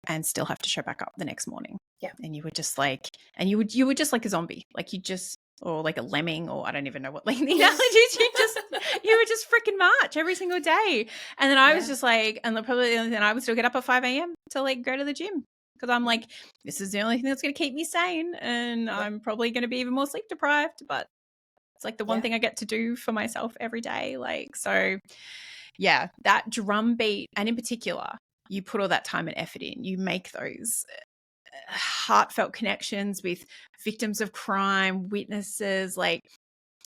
and still have to show back up the next morning. Yeah. And you would just like, and you would just like a zombie, like you just, or like a lemming, or I don't even know what like the analogies. You would just freaking march every single day. And then I was Yeah. just like, and probably the only thing, I would still get up at 5 a.m. to like go to the gym, because I'm like, this is the only thing that's going to keep me sane, and Yeah. I'm probably going to be even more sleep deprived, but it's like the one Yeah. thing I get to do for myself every day. Like, so yeah, that drum beat, and in particular, you put all that time and effort in, you make those heartfelt connections with victims of crime, witnesses, like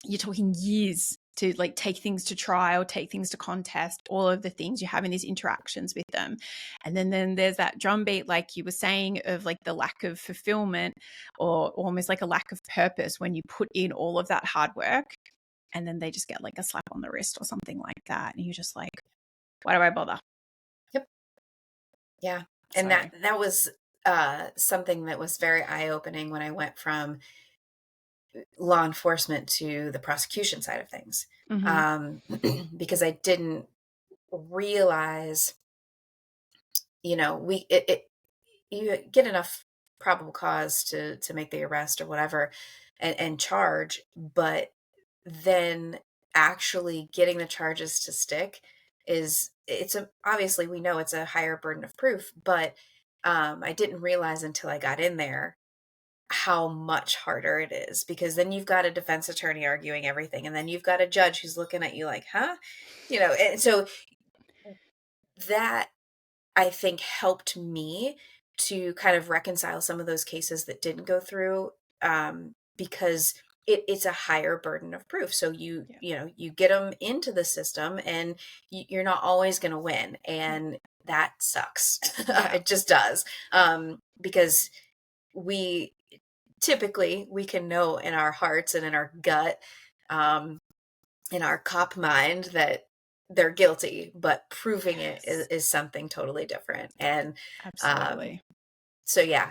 you're talking years to like take things to trial, take things to contest, all of the things you're having these interactions with them. And then there's that drumbeat, like you were saying, of like the lack of fulfillment, or almost like a lack of purpose when you put in all of that hard work, and then they just get like a slap on the wrist or something like that. And you're just like, why do I bother? Yep. Yeah. And So, that was something that was very eye-opening when I went from law enforcement to the prosecution side of things. mm-hmm. Because I didn't realize, you get enough probable cause to make the arrest or whatever, and charge, but then actually getting the charges to stick obviously we know it's a higher burden of proof, but I didn't realize until I got in there how much harder it is, because then you've got a defense attorney arguing everything, and then you've got a judge who's looking at you like, huh? And so that, I think, helped me to kind of reconcile some of those cases that didn't go through, because it's a higher burden of proof. So Yeah. you get them into the system, and you're not always going to win, and that sucks. Yeah. It just does, because we we can know in our hearts and in our gut, um, in our cop mind, that they're guilty, but proving it Yes. is something totally different. And um, Absolutely. so yeah,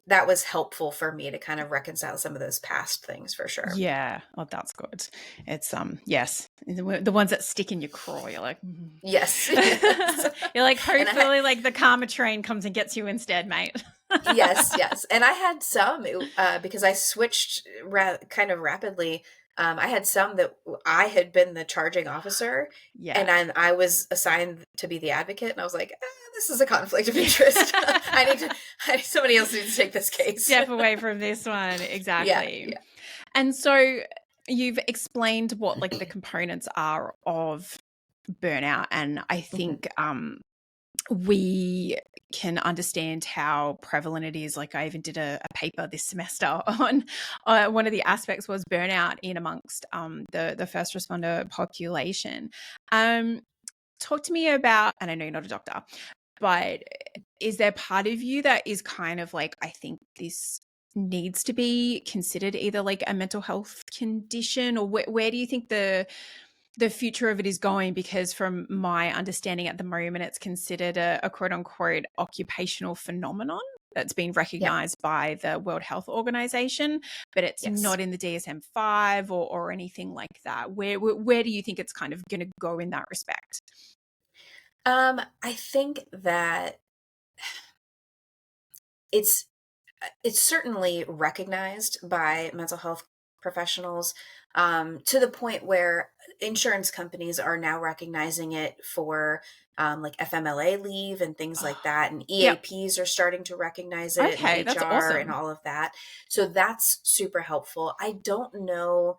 that was helpful for me to kind of reconcile some of those past things for sure. Yeah. Oh, that's good. It's yes, the ones that stick in your craw. You're like, Yes, yes. you're like, And hopefully, like the karma train comes and gets you instead, mate. yes, and I had some, because I switched kind of rapidly. I had some that I had been the charging officer, and Yeah. then I was assigned to be the advocate, and I was like, this is a conflict of interest. Somebody else needs to take this case. Step away from this one. Yeah, Exactly. yeah. And so you've explained what like the components are of burnout, and I Mhm. think we can understand how prevalent it is. Like I even did a paper this semester on one of the aspects was burnout in amongst the first responder population. Talk to me about, and I know you're not a doctor, but is there part of you that is kind of like, I think this needs to be considered either like a mental health condition, or where do you think the future of it is going? Because from my understanding at the moment, it's considered a quote unquote occupational phenomenon that's been Yep. recognized by the World Health Organization, but it's Yes. not in the DSM-5 or anything like that. Where do you think it's kind of going to go in that respect? I think that it's it's certainly recognized by mental health professionals, to the point where insurance companies are now recognizing it for like FMLA leave and things like that. And Yep. EAPs are starting to recognize it, and Okay, that's HR and awesome. all of that. So that's super helpful. I don't know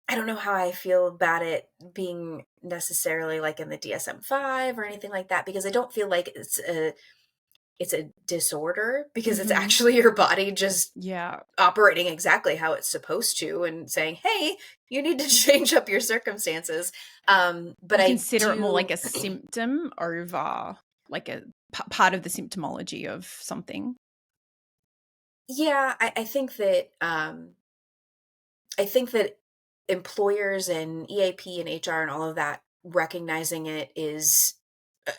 how I feel about it being necessarily like in the DSM-5 or anything like that, because I don't feel like it's a disorder, because it's Mhm. actually your body just Yeah. operating exactly how it's supposed to and saying, "Hey, you need to change up your circumstances." But You I consider it more like do, a symptom over like a part of the symptomology of something? yeah, I think that employers and EAP and HR and all of that recognizing it is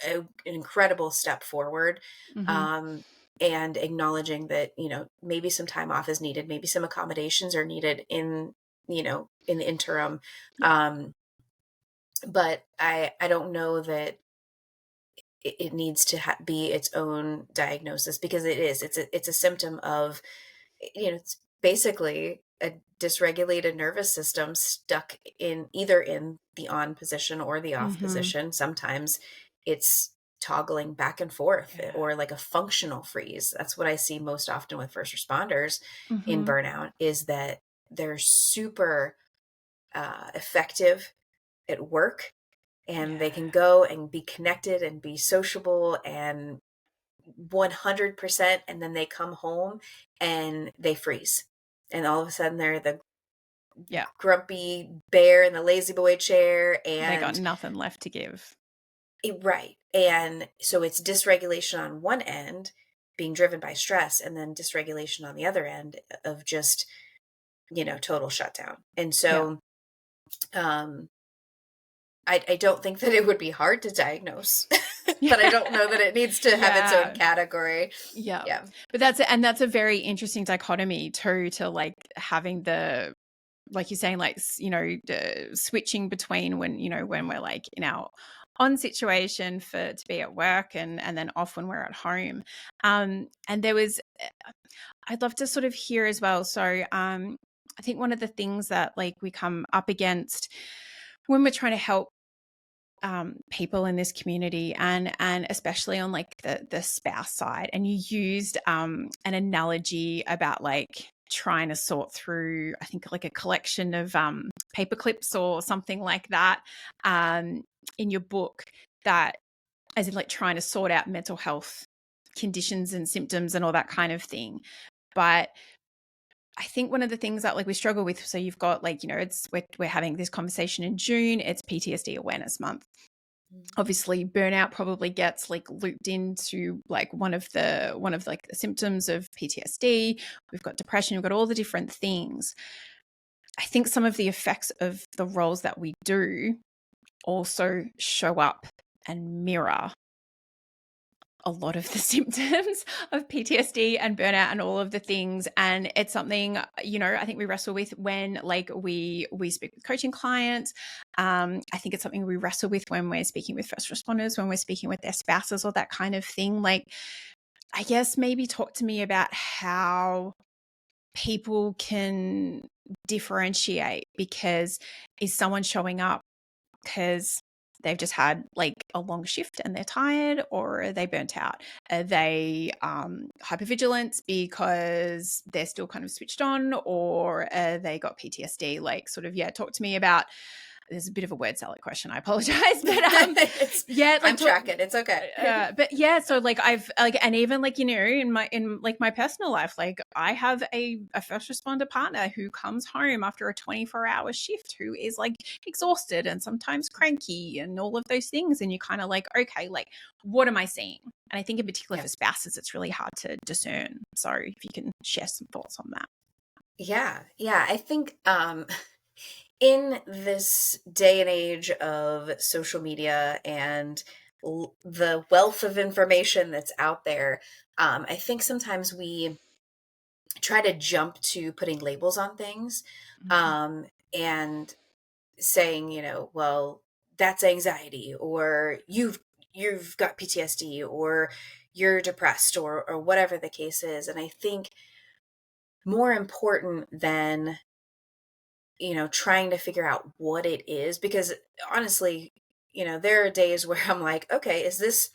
an incredible step forward. Mhm. Um, and acknowledging that, maybe some time off is needed, maybe some accommodations are needed in the interim. Yeah. Um, but I don't know that it needs to be its own diagnosis, because it's a symptom of, it's basically a dysregulated nervous system stuck in either in the on position or the off Mhm. position. Sometimes it's toggling back and forth, Yeah. or like a functional freeze. That's what I see most often with first responders in Mhm. burnout, is that they're super effective at work, and they Yeah. can go and be connected and be sociable and 100%, and then they come home and they freeze, and all of a sudden they're the Yeah. grumpy bear in the lazy boy chair. They got And nothing left to give. right, and so it's dysregulation on one end, being driven by stress, and then dysregulation on the other end of just, total shutdown. And Yeah. so um I don't think that it would be hard to diagnose, but I don't know that it needs to have its own Yeah. category. Yeah. Yeah. But that's a very interesting dichotomy too, to like having the, like you're saying, like, the switching between when, when we're like in our on situation for to be at work, and then off when we're at home. And there was, I'd love to sort of hear as well. So I think one of the things that like we come up against when we're trying to help people in this community, and especially on like the spouse side, and you used an analogy about like trying to sort through, I think, like a collection of paper clips or something like that, um, in your book, that as in like trying to sort out mental health conditions and symptoms and all that kind of thing. But I think one of the things that like we struggle with, so you've got like, it's we're having this conversation in June, it's PTSD awareness month. Obviously burnout probably gets like looped into like one of like the symptoms of PTSD. We've got depression, we've got all the different things. I think some of the effects of the roles that we do also show up and mirror a lot of the symptoms of PTSD and burnout and all of the things. And it's something, I think we wrestle with when like we speak with coaching clients. I think it's something we wrestle with when we're speaking with first responders, when we're speaking with their spouses or that kind of thing. Like, I guess maybe talk to me about how people can differentiate, because is someone showing up because they've just had like a long shift and they're tired, or are they burnt out? Are they hypervigilant because they're still kind of switched on, or they got PTSD? Like, sort of, yeah, talk to me about, there's a bit of a word salad question, I apologize, but yeah, like I'm tracking. It's okay. but yeah, so like I've like, and even like, in like my personal life, like I have a first responder partner who comes home after a 24-hour shift, who is like exhausted and sometimes cranky and all of those things, and you kind of like, okay, like what am I seeing? And I think in particular Yeah. for spouses it's really hard to discern. So if you can share some thoughts on that. Yeah. Yeah. I think in this day and age of social media and the wealth of information that's out there, I think sometimes we try to jump to putting labels on things, Mhm. and saying, well, that's anxiety, or you've got PTSD, or you're depressed, or whatever the case is. And I think more important than trying to figure out what it is, because honestly, there are days where I'm like, okay, is this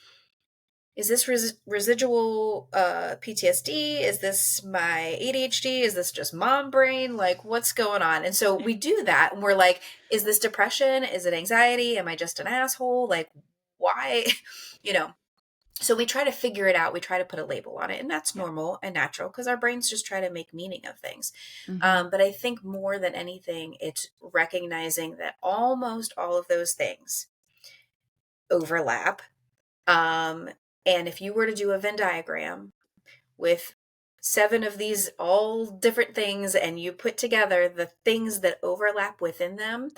residual PTSD? Is this my ADHD? Is this just mom brain? Like, what's going on? And so we do that, and we're like, is this depression? Is it anxiety? Am I just an asshole? Like, why? you know, so we try to figure it out. We try to put a label on it, and that's normal and natural because our brains just try to make meaning of things. But I think more than anything, it's recognizing that almost all of those things overlap. And if you were to do a Venn diagram with 7 of these all different things, and you put together the things that overlap within them,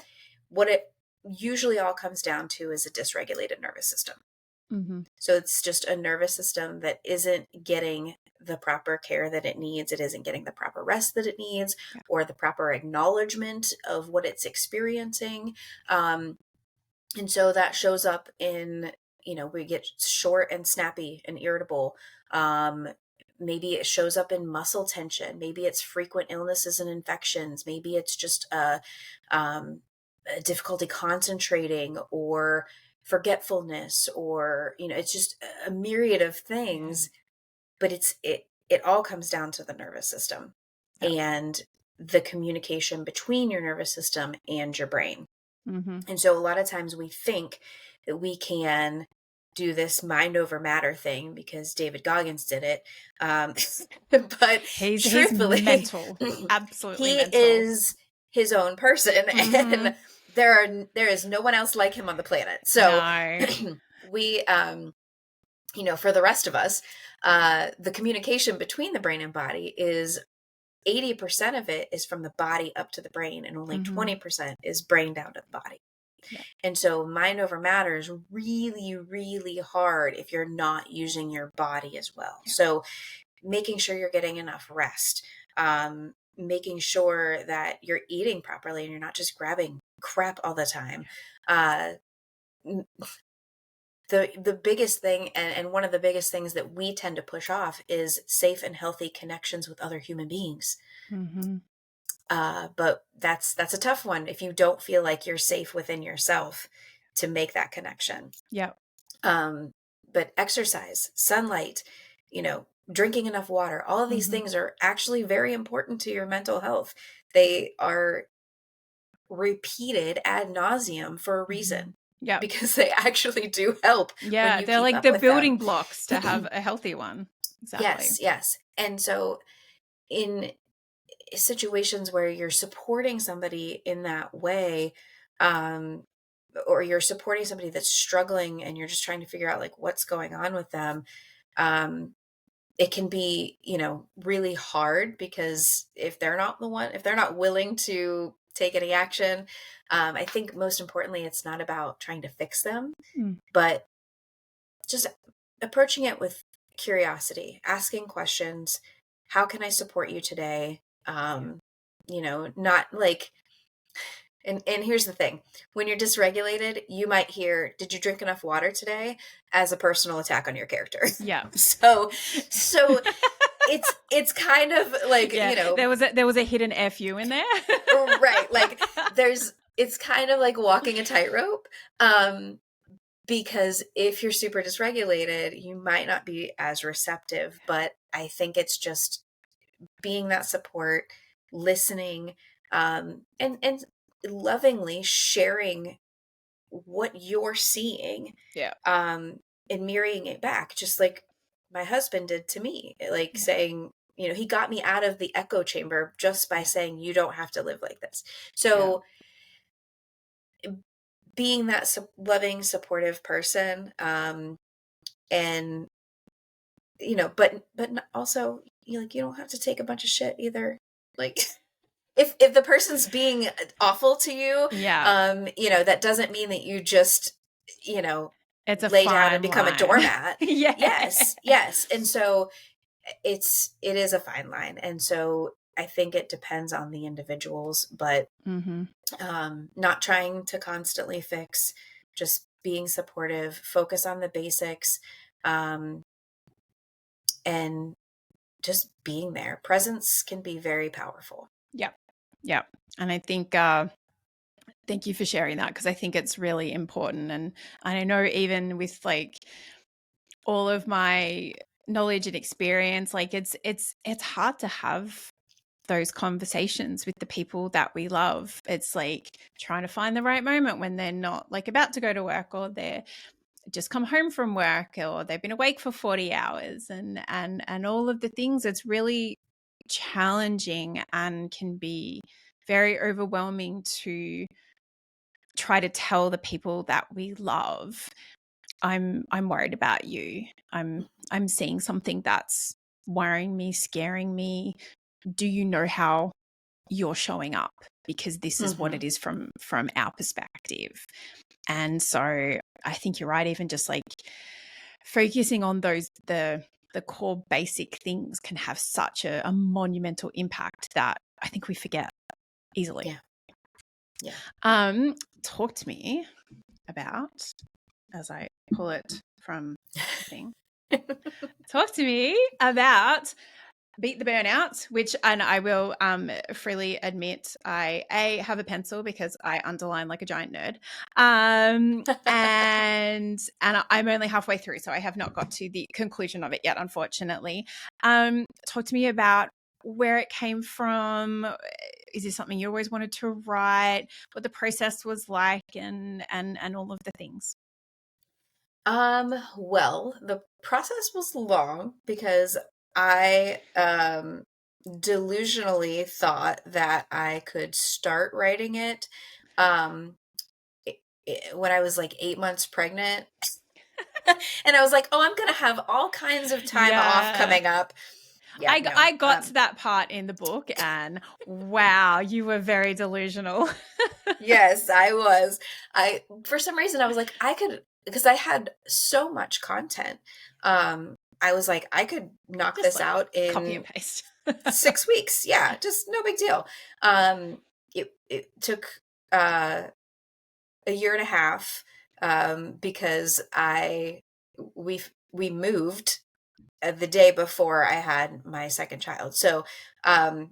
what it usually all comes down to is a dysregulated nervous system. So it's just a nervous system that isn't getting the proper care that it needs. It isn't getting the proper rest that it needs, or the proper acknowledgement of what it's experiencing. And so that shows up in, we get short and snappy and irritable. Maybe it shows up in muscle tension. Maybe it's frequent illnesses and infections. Maybe it's just a difficulty concentrating, or forgetfulness, or it's just a myriad of things. But it all comes down to the nervous system and the communication between your nervous system and your brain. And so a lot of times we think that we can do this mind over matter thing because David Goggins did it. But he's truthfully, mental. Absolutely he mental. is his own person, and there is no one else like him on the planet. So we, for the rest of us, the communication between the brain and body is 80% of it is from the body up to the brain, and only 20% is brain down to the body. And so mind over matter is really, really hard if you're not using your body as well. So making sure you're getting enough rest, making sure that you're eating properly and you're not just grabbing crap all the time. The biggest thing, and one of the biggest things that we tend to push off, is safe and healthy connections with other human beings. But that's a tough one if you don't feel like you're safe within yourself to make that connection. But exercise, sunlight, drinking enough water, all of these things are actually very important to your mental health. They are repeated ad nauseum for a reason. Because they actually do help. They're like the building blocks to have a healthy one. Exactly. Yes. And so in situations where you're supporting somebody in that way, or you're supporting somebody that's struggling and you're just trying to figure out like what's going on with them, it can be, really hard, because if they're not willing to take any action, I think most importantly, it's not about trying to fix them, but just approaching it with curiosity, asking questions. How can I support you today? Not like, and here's the thing, when you're dysregulated, you might hear, "Did you drink enough water today?" as a personal attack on your character. So it's kind of like, there was a hidden FU in there. Right. Like it's kind of like walking a tightrope. Because if you're super dysregulated, you might not be as receptive, but I think it's just being that support, listening, and lovingly sharing what you're seeing, and mirroring it back, just like my husband did to me, like saying, he got me out of the echo chamber just by saying, you don't have to live like this. So being that loving, supportive person, and but also, you don't have to take a bunch of shit either. Like, if the person's being awful to you, that doesn't mean that you just, it's a lay down and become a doormat. Yes. And so it is a fine line. And so I think it depends on the individuals, but not trying to constantly fix, just being supportive, focus on the basics, and just being there. Presence can be very powerful. Yeah. And I think, thank you for sharing that, because I think it's really important. And I know even with like all of my knowledge and experience, like it's hard to have those conversations with the people that we love. It's like trying to find the right moment when they're not like about to go to work, or they're just come home from work, or they've been awake for 40 hours, and all of the things. It's really challenging and can be very overwhelming to try to tell the people that we love, I'm worried about you. I'm seeing something that's worrying me, scaring me. Do you know how you're showing up? Because this is what Mm-hmm. it is from our perspective. And so I think you're right. Even just like focusing on those the core basic things can have such a monumental impact that I think we forget easily. Yeah. Yeah. Talk to me about, as I pull it from the thing, talk to me about Beat the Burnout, which, and I will freely admit, I have a pencil because I underline like a giant nerd, and I'm only halfway through, so I have not got to the conclusion of it yet, unfortunately. Talk to me about where it came from. Is this something you always wanted to write? What the process was like, and all of the things. Well, the process was long because I delusionally thought that I could start writing it um when I was like 8 months pregnant. And I was like, "Oh, I'm going to have all kinds of time off Yeah. coming up." Yeah, no. I got to that part in the book, and wow, you were very delusional. Yes, I was. For some reason I was like, I could, because I had so much content. I was like, I could knock Just this like out copy and in paste. 6 weeks. Yeah, just no big deal. It took uh a year and a half because we moved the day before I had my second child. So um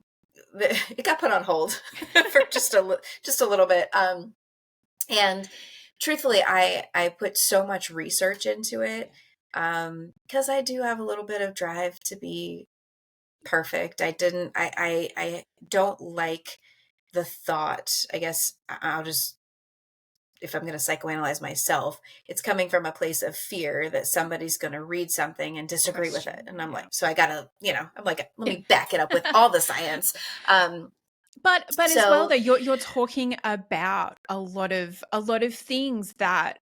it got put on hold for just a little bit. And truthfully, I put so much research into it because I do have a little bit of drive to be perfect. I don't like the thought. I guess I'll just, if I'm going to psychoanalyze myself, it's coming from a place of fear that somebody's going to read something and disagree with it. Question. And I'm Yeah. like, so I gotta, I'm like, let me back it up with all the science. But as well So though, you're talking about a lot of things that,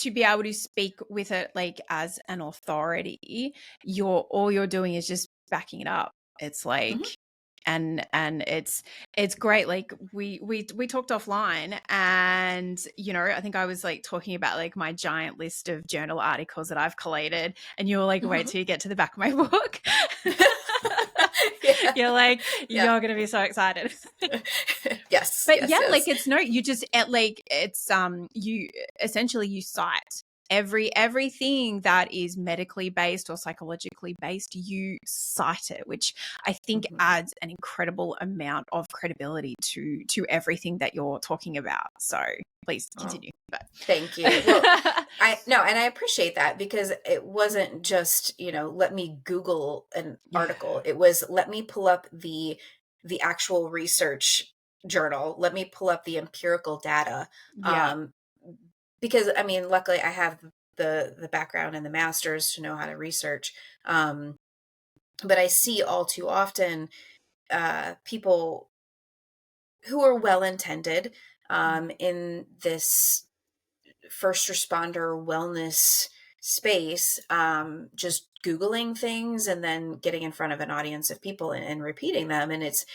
to be able to speak with it like as an authority, all you're doing is just backing it up. It's mhm. like, and it's great. Like we talked offline, and I think I was like talking about like my giant list of journal articles that I've collated, and you were like, wait till you get to the back of my book. Yeah. You're like, Yeah. you're gonna be so excited. Yes, But yes, yeah, like yes. it's no, you just like it's you essentially you cite everything that is medically based or psychologically based, you cite it, which I think Mhm. adds an incredible amount of credibility to everything that you're talking about. So please Oh, continue. But thank you. Well, I no, and I appreciate that because it wasn't just, let me Google an yeah, article. It was, let me pull up the actual research journal. Let me pull up the empirical data. yeah, Um, because I mean, luckily I have the background and the masters to know how to research. But I see all too often people who are well intended in this first responder wellness space, just googling things and then getting in front of an audience of people and repeating them, and it's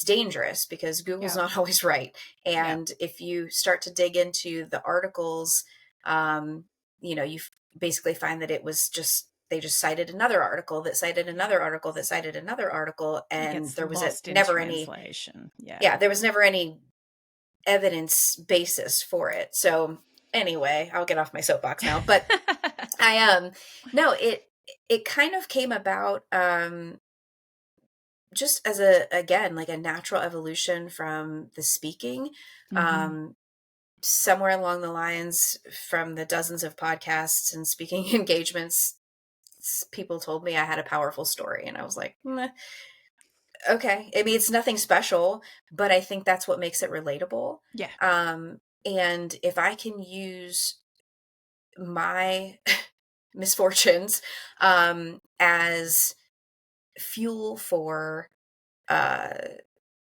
dangerous because Google's yeah, not always right. yeah. And if you start to dig into the articles, you basically find that it was just, they just cited another article that cited another article that cited another article, It and gets there was lost in never any, translation. Yeah. yeah, there was never any evidence basis for it. So anyway, I'll get off my soapbox now. But I no, it kind of came about just as again, like a natural evolution from the speaking. Mm-hmm. Somewhere along the lines, from the dozens of podcasts and speaking engagements, people told me I had a powerful story, and I was like, "Meh, okay." I mean, it's nothing special, but I think that's what makes it relatable. Yeah. And if I can use my misfortunes as fuel for uh,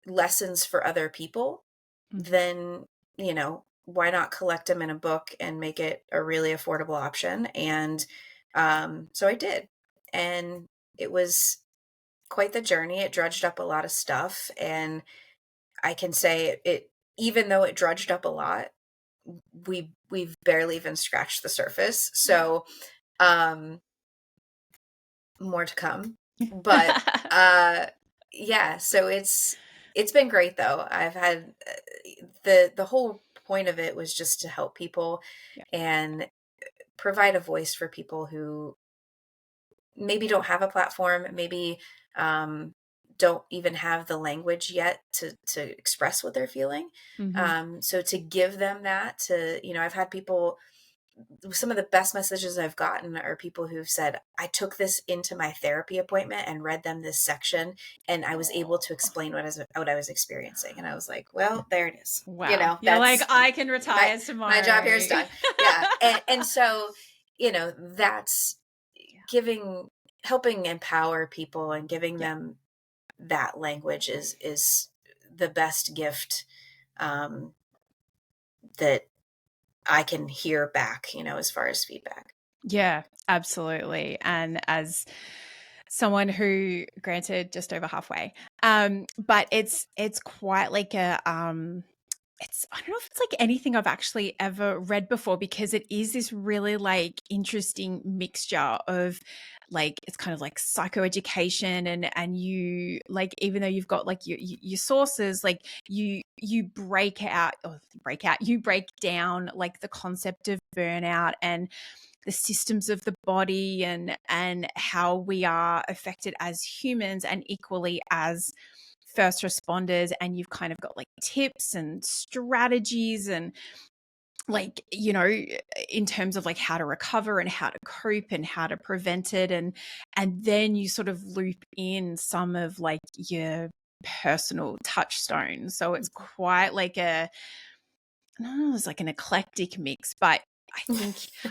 lessons for other people, Mm-hmm. then, why not collect them in a book and make it a really affordable option? And so I did. And it was quite the journey. It drudged up a lot of stuff. And I can say even though it drudged up a lot, we've barely even scratched the surface. Yeah. So um more to come. But yeah, so it's been great though. I've had the whole point of it was just to help people Yeah. and provide a voice for people who maybe don't have a platform, maybe um don't even have the language yet to express what they're feeling. Mm-hmm. So to give them that, I've had people, some of the best messages I've gotten are people who've said, I took this into my therapy appointment and read them this section, and I was able to explain what I was experiencing. And I was like, well, there it is. Wow. You're like, That's I can my retire my job here is tomorrow. done. Yeah. And so, that's giving helping empower people and giving Yeah. them that language is the best gift um that I can hear back, as far as feedback. Yeah, absolutely. And as someone who, granted, just over halfway, but it's quite like it's, I don't know if it's like anything I've actually ever read before, because it is this really like interesting mixture of like, it's kind of like psychoeducation, and you like, even though you've got like your sources, like you you break down like the concept of burnout and the systems of the body, and how we are affected as humans and equally as first responders. And you've kind of got like tips and strategies, and like, in terms of like how to recover and how to cope and how to prevent it. And then you sort of loop in some of like your personal touchstones, so it's quite like I don't know, it's like an eclectic mix. But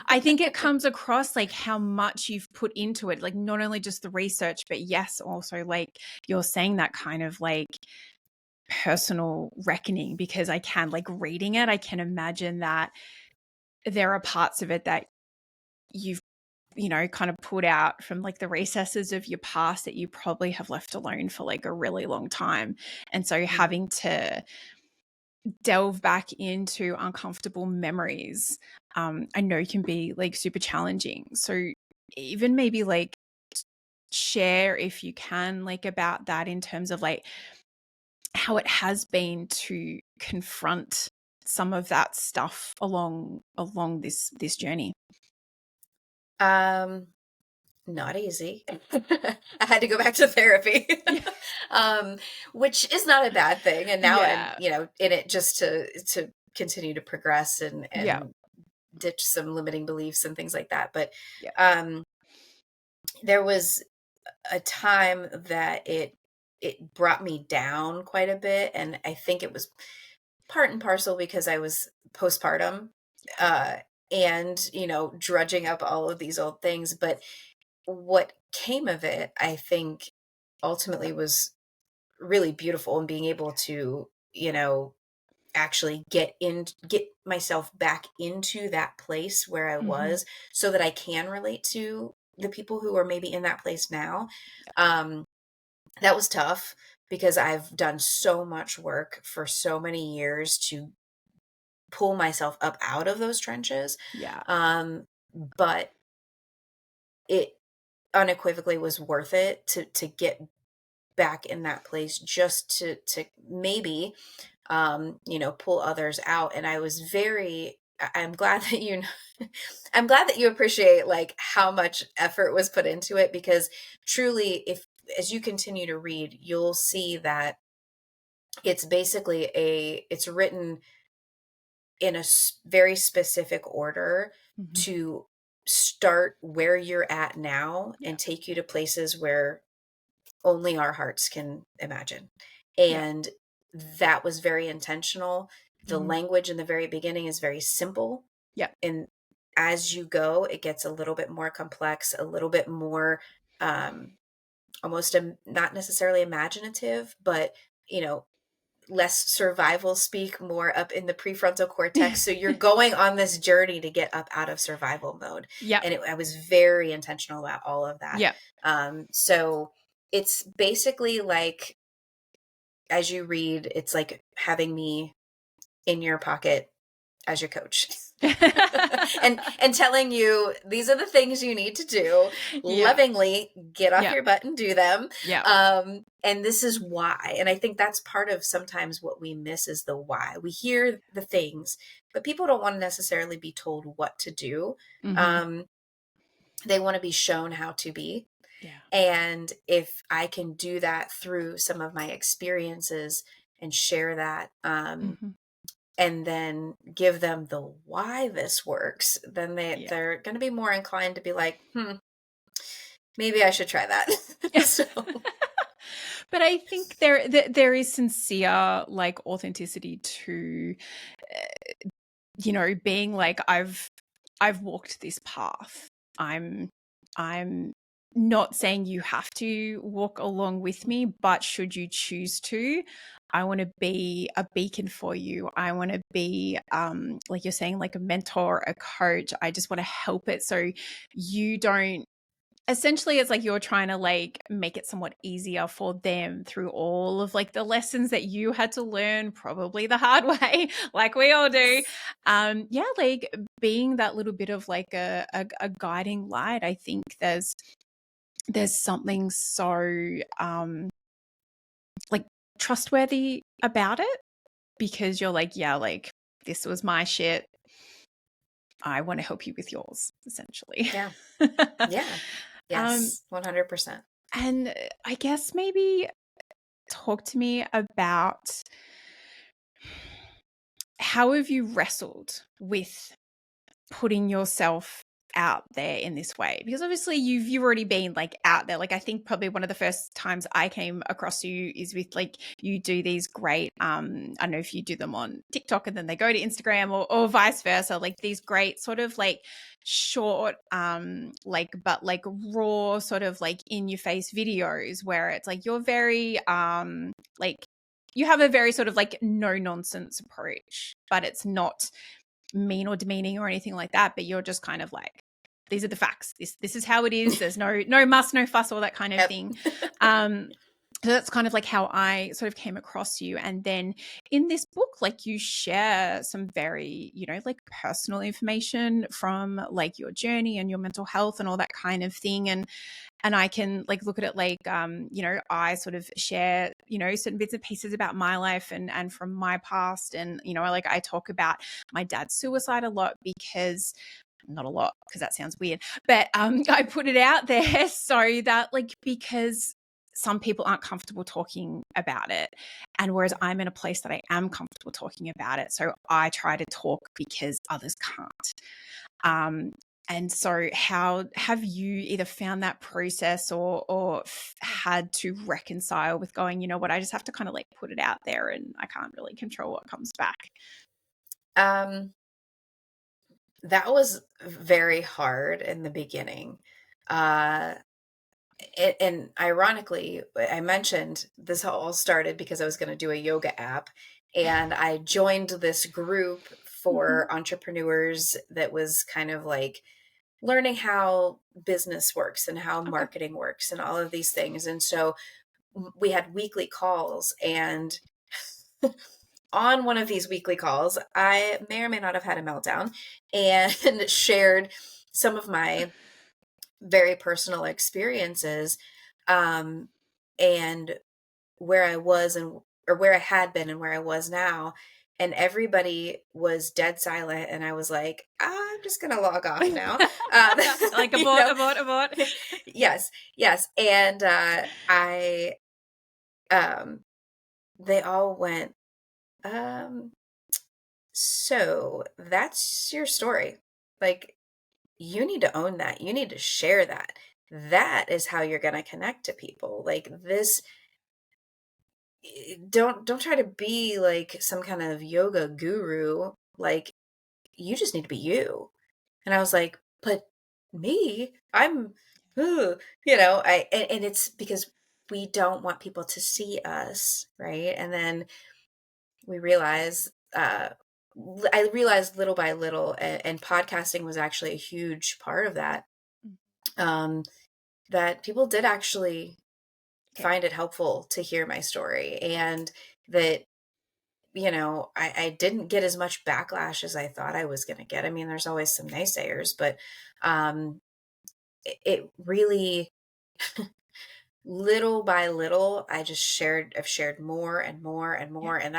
I think it comes across like how much you've put into it, like not only just the research, but yes, also like you're saying, that kind of like personal reckoning. Because I can, like, reading it, I can imagine that there are parts of it that you've kind of put out from like the recesses of your past that you probably have left alone for like a really long time. And so Mhm. having to delve back into uncomfortable memories, I know can be like super challenging. So even maybe like share, if you can, like about that in terms of like how it has been to confront some of that stuff along this journey. Um, Not easy. I had to go back to therapy, Yeah. um, which is not a bad thing. And now I'm, Yeah. in it just to continue to progress and Yeah. ditch some limiting beliefs and things like that. But Yeah. um, there was a time that it brought me down quite a bit, and I think it was part and parcel because I was postpartum, uh, and drudging up all of these old things. But what came of it, I think, ultimately was really beautiful, and being able to, actually get myself back into that place where I Mm-hmm. was, so that I can relate to the people who are maybe in that place now. Um, that was tough because I've done so much work for so many years to pull myself up out of those trenches. Yeah. But it unequivocally was worth it to get back in that place, just to maybe pull others out. And I was I'm glad that I'm glad that you appreciate like how much effort was put into it, because truly, as you continue to read, you'll see that it's basically it's written in a very specific order Mhm. to start where you're at now Yeah. and take you to places where only our hearts can imagine. Yeah. And that was very intentional. The Mhm. language in the very beginning is very simple. Yeah. And as you go, it gets a little bit more complex, a little bit more almost not necessarily imaginative, but, you know, less survival speak, more up in the prefrontal cortex. So you're going on this journey to get up out of survival mode. Yeah. And I was very intentional about all of that. Yeah. So it's basically like, as you read, it's like having me in your pocket as your coach. and telling you these are the things you need to do, Yeah. lovingly get off Yeah. your butt and do them. Yeah. And this is why. And I think that's part of sometimes what we miss is the why. We hear the things, but people don't want to necessarily be told what to do. Mhm. um, they want to be shown how to be. Yeah. And if I can do that through some of my experiences and share that, Mhm. and then give them the why this works, then Yeah. they're going to be more inclined to be like, maybe I should try that. So But I think there is sincere, like, authenticity to, being like, I've walked this path. I'm not saying you have to walk along with me, but should you choose to, I want to be a beacon for you. I want to be, like you're saying, like a mentor, a coach. I just want to help it so you don't. Essentially, it's like you're trying to, like, make it somewhat easier for them through all of, like, the lessons that you had to learn probably the hard way, like we all do. Yeah, like, being that little bit of, like, a guiding light. I think there's something so, like, trustworthy about it, because you're like, yeah, like, this was my shit. I want to help you with yours, essentially. yeah, yeah, um, yes, 100%. and I guess maybe talk to me about, how have you wrestled with putting yourself out there in this way? Because obviously you've already been, like, out there. Like, I think probably one of the first times I came across you is with, like, you do these great, I don't know if you do them on TikTok and then they go to Instagram, or vice versa, like these great sort of, like, short, like, but, like, raw sort of, like, in your face videos where it's like you're very, like, you have a very sort of, like, no nonsense approach, but it's not mean or demeaning or anything like that, but you're just kind of like, these are the facts. This is how it is. There's no muss, no fuss, all that kind of Yep. thing. Um, so that's kind of like how I sort of came across you. And then in this book, like, you share some very, like, personal information from, like, your journey and your mental health and all that kind of thing. And I can, like, look at it like, I sort of share, certain bits and pieces about my life and from my past. And, like, I talk about my dad's suicide a lot, because not a lot, because that sounds weird, but I put it out there so that, like, because some people aren't comfortable talking about it. And whereas I'm in a place that I am comfortable talking about it. So I try to talk because others can't. And so how have you either found that process, or had to reconcile with going, you know what, I just have to kind of, like, put it out there and I can't really control what comes back? um that was very hard in the beginning. uh and ironically, I mentioned this all started because I was going to do a yoga app, and I joined this group Mhm. for entrepreneurs that was kind of like learning how business works and how Okay. marketing works and all of these things. And so we had weekly calls, and on one of these weekly calls, I may or may not have had a meltdown and shared some of my very personal experiences, um, and where I was, or where I had been and where I was now. And everybody was dead silent. And I was like, I'm I'm just going to log off now. Like You abort, know? abort. Yes. And they all went, um, so that's your story. Like, you need to own that. You need to share that. That is how you're going to connect to people. Like this, don't try to be like some kind of yoga guru. Like, you just need to be you. And I was like, but me, I'm, and it's because we don't want people to see us, right? And then we realize, I realized little by little, and podcasting was actually a huge part of that, um, that people did actually Yeah. find it helpful to hear my story, and that, I didn't get as much backlash as I thought I was going to get. I mean, there's always some naysayers, but um, it really, little by little, I've shared more and more and Yeah. more. And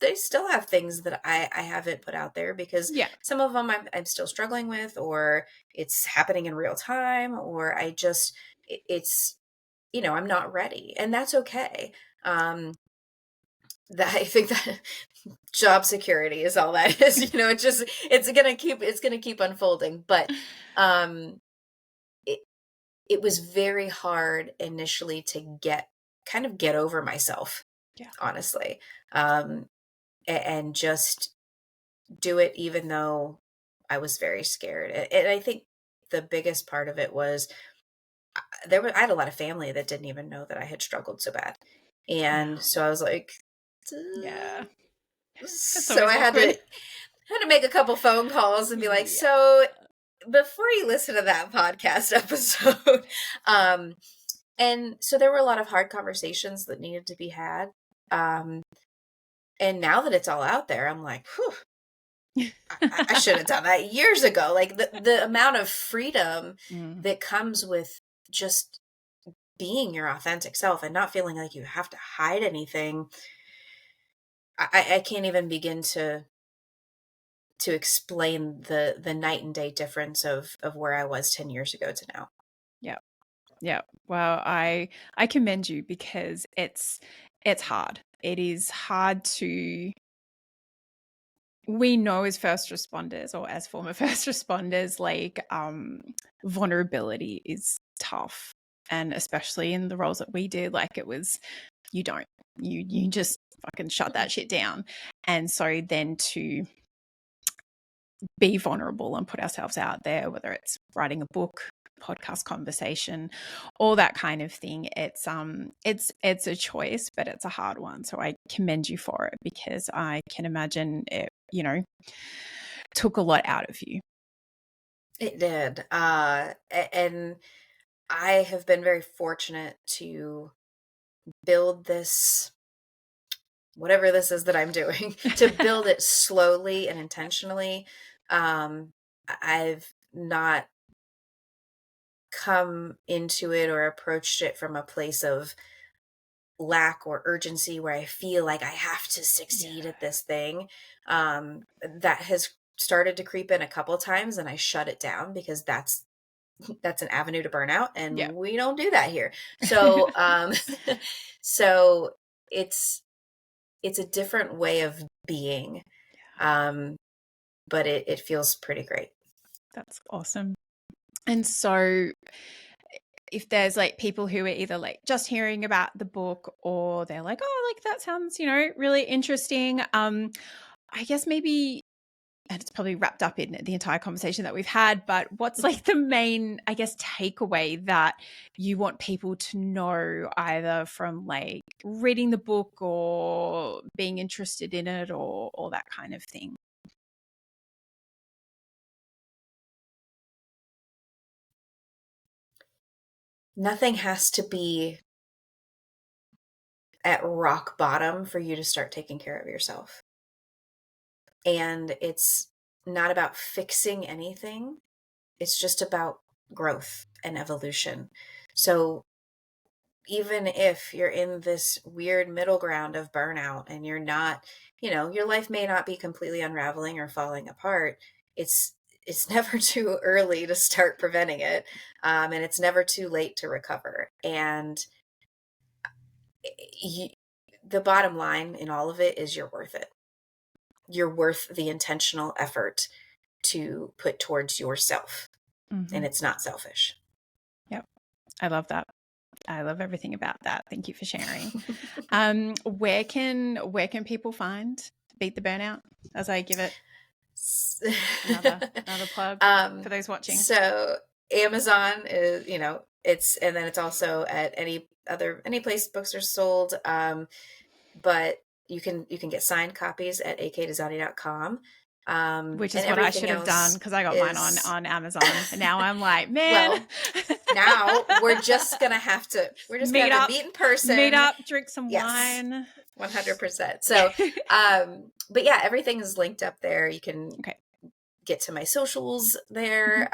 they still have things that I haven't put out there because Yeah. some of them I'm still struggling with, or it's happening in real time, or it's, I'm not ready, and that's okay. That I think that job security is all that is, it's going to keep unfolding. But, um, it, it was very hard initially to get over myself, Yeah. honestly. Um, and just do it, even though I was very scared. And I think the biggest part of it was, I had a lot of family that didn't even know that I had struggled so bad. And Wow. so I was like, Yeah. That's so always I awkward. had to make a couple phone calls and be like, Yeah. so before you listen to that podcast episode, and so there were a lot of hard conversations that needed to be had. Um, and now that it's all out there, I'm like, whew, I should have done that years ago. Like the amount of freedom Mm. that comes with just being your authentic self and not feeling like you have to hide anything. I can't even begin to explain the night and day difference of where I was 10 years ago to now. Yeah. Yeah. Well, I commend you because it's hard. It is hard to we know as first responders or as former first responders, like vulnerability is tough. And especially in the roles that we did, like it was you don't. You just fucking shut that shit down. And so then to be vulnerable and put ourselves out there, whether it's writing a book, podcast conversation, all that kind of thing, it's a choice, but it's a hard one. So I commend you for it because I can imagine it, took a lot out of you. It did. And I have been very fortunate to build this, whatever this is that I'm doing, to build it slowly and intentionally. I've not come into it or approached it from a place of lack or urgency where I feel like I have to succeed Yeah. at this thing. That has started to creep in a couple times, and I shut it down because that's an avenue to burnout, Yeah. and we don't do that here. So so it's a different way of being. Um, but it feels pretty great. That's awesome. And so if there's like people who are either like just hearing about the book or they're like, oh, like that sounds, really interesting. I guess maybe, and it's probably wrapped up in the entire conversation that we've had, but what's like the main, I guess, takeaway that you want people to know either from like reading the book or being interested in it or that kind of thing? Nothing has to be at rock bottom for you to start taking care of yourself. And it's not about fixing anything. It's just about growth and evolution. So even if you're in this weird middle ground of burnout and you're not, your life may not be completely unraveling or falling apart, it's it's never too early to start preventing it. And it's never too late to recover. And the bottom line in all of it is you're worth it. You're worth the intentional effort to put towards yourself. Mm-hmm. And it's not selfish. Yep. I love that. I love everything about that. Thank you for sharing. Where can people find Beat the Burnout, as I give it another plug for those watching? So Amazon is, and then it's also at any place books are sold. But you can get signed copies at akdozanti.com. Which is what I should have done, because I got mine on Amazon. And now I'm like, man. Well, now we're just gonna have to meet in person. Meet up, drink some wine. 100%. So but yeah, everything is linked up there. You can get to my socials there.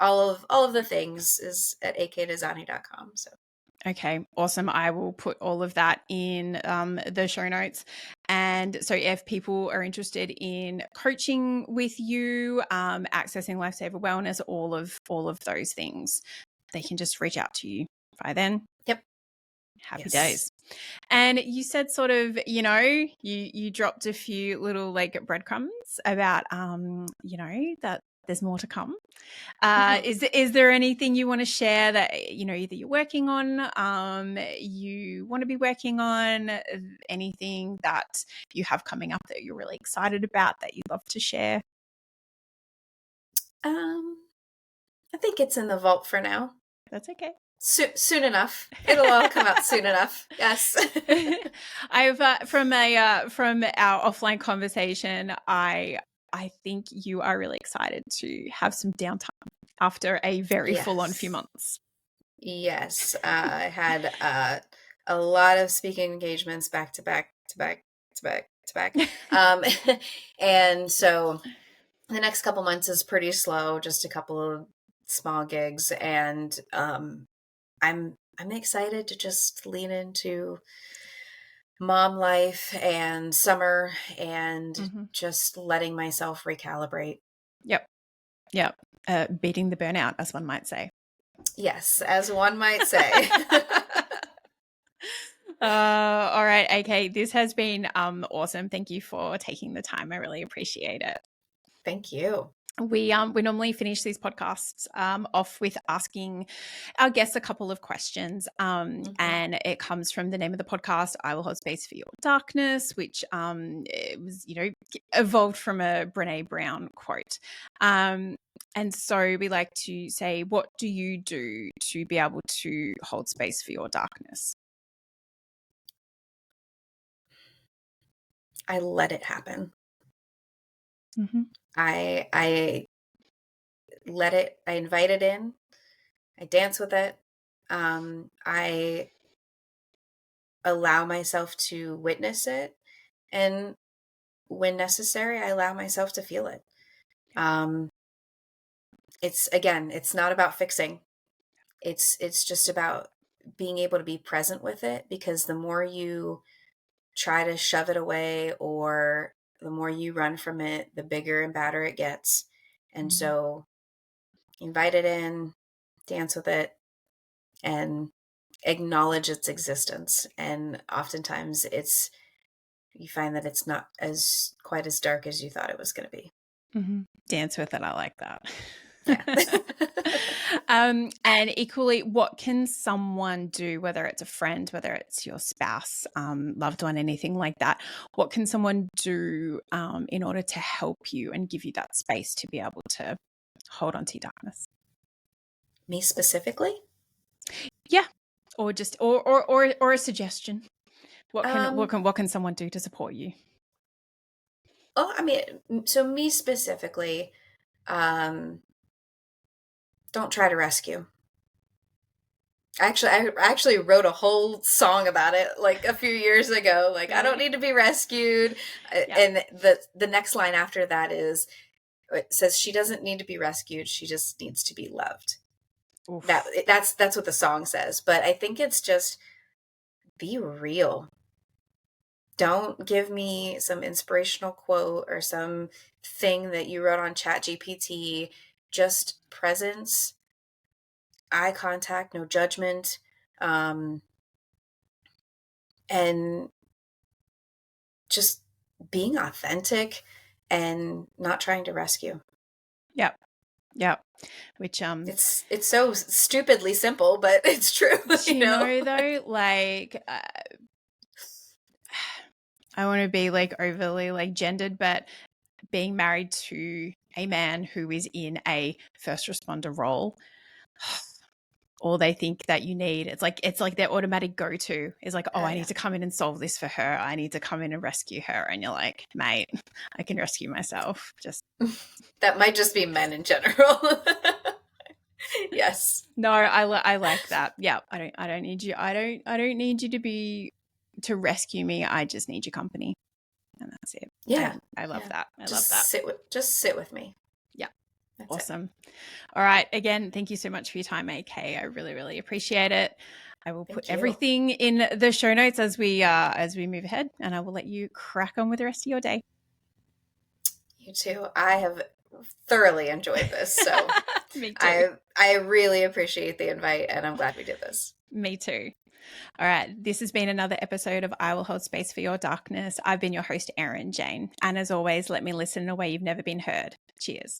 All of the things is at akdozanti.com. So okay, awesome. I will put all of that in the show notes. And so if people are interested in coaching with you, accessing Lifesaver Wellness, all of those things, they can just reach out to you by then. Yep. Happy days. And you said sort of, you dropped a few little like breadcrumbs about, that there's more to come. Is there anything you want to share that, either you're working on, you want to be working on, anything that you have coming up that you're really excited about that you'd love to share? I think it's in the vault for now. That's okay. Soon enough. It'll all come out soon enough. Yes. I've from our offline conversation, I think you are really excited to have some downtime after a very full-on few months. Yes. I had a lot of speaking engagements back to back. And so the next couple months is pretty slow, just a couple of small gigs. And I'm excited to just lean into mom life and summer and just letting myself recalibrate. Yep. Beating the burnout, as one might say. Yes, as one might say. All right, AK, this has been awesome. Thank you for taking the time. I really appreciate it. Thank you. We normally finish these podcasts off with asking our guests a couple of questions, and it comes from the name of the podcast, I Will Hold Space for Your Darkness, which it was evolved from a Brené Brown quote. And so we like to say, what do you do to be able to hold space for your darkness? I let it happen. Mm-hmm. I let it, I invite it in, I dance with it. I allow myself to witness it. And when necessary, I allow myself to feel it. It's not about fixing. It's just about being able to be present with it, because the more you try to shove it away or the more you run from it, the bigger and badder it gets. And so invite it in, dance with it, and acknowledge its existence. And oftentimes you find that it's not quite as dark as you thought it was going to be. Dance with it. I like that. Yeah. And equally, what can someone do, whether it's a friend, whether it's your spouse, loved one, anything like that, what can someone do in order to help you and give you that space to be able to hold on to your darkness? Me specifically? Yeah. Or just or a suggestion. What can someone do to support you? Oh, I mean, so me specifically, don't try to rescue. I actually wrote a whole song about it like a few years ago. Like, I don't need to be rescued. Yeah. And the next line after that it says, she doesn't need to be rescued. She just needs to be loved. Oof. That's what the song says. But I think it's just be real. Don't give me some inspirational quote or some thing that you wrote on ChatGPT. Just presence, eye contact, no judgment, and just being authentic and not trying to rescue. Yep. Yep. Which it's so stupidly simple, but it's true. You know though, like I want to be like overly like gendered, but being married to a man who is in a first responder role, all they think that you need, it's like their automatic go-to is like, oh, I need to come in and solve this for her. I need to come in and rescue her. And you're like, mate, I can rescue myself. Just that might just be men in general. Yes. No, I like that. Yeah, I don't need you. I don't need you to rescue me. I just need your company, and that's it. Yeah, I love that. I love that. Just sit with me. Yeah, that's awesome. All right, again, thank you so much for your time, AK. I really, really appreciate it. I will put everything in the show notes as we move ahead, and I will let you crack on with the rest of your day. You too. I have thoroughly enjoyed this, so Me too. I really appreciate the invite, and I'm glad we did this. Me too. All right, this has been another episode of I Will Hold Space for Your Darkness. I've been your host, Erin Jane, and as always, let me listen in a way you've never been heard. Cheers.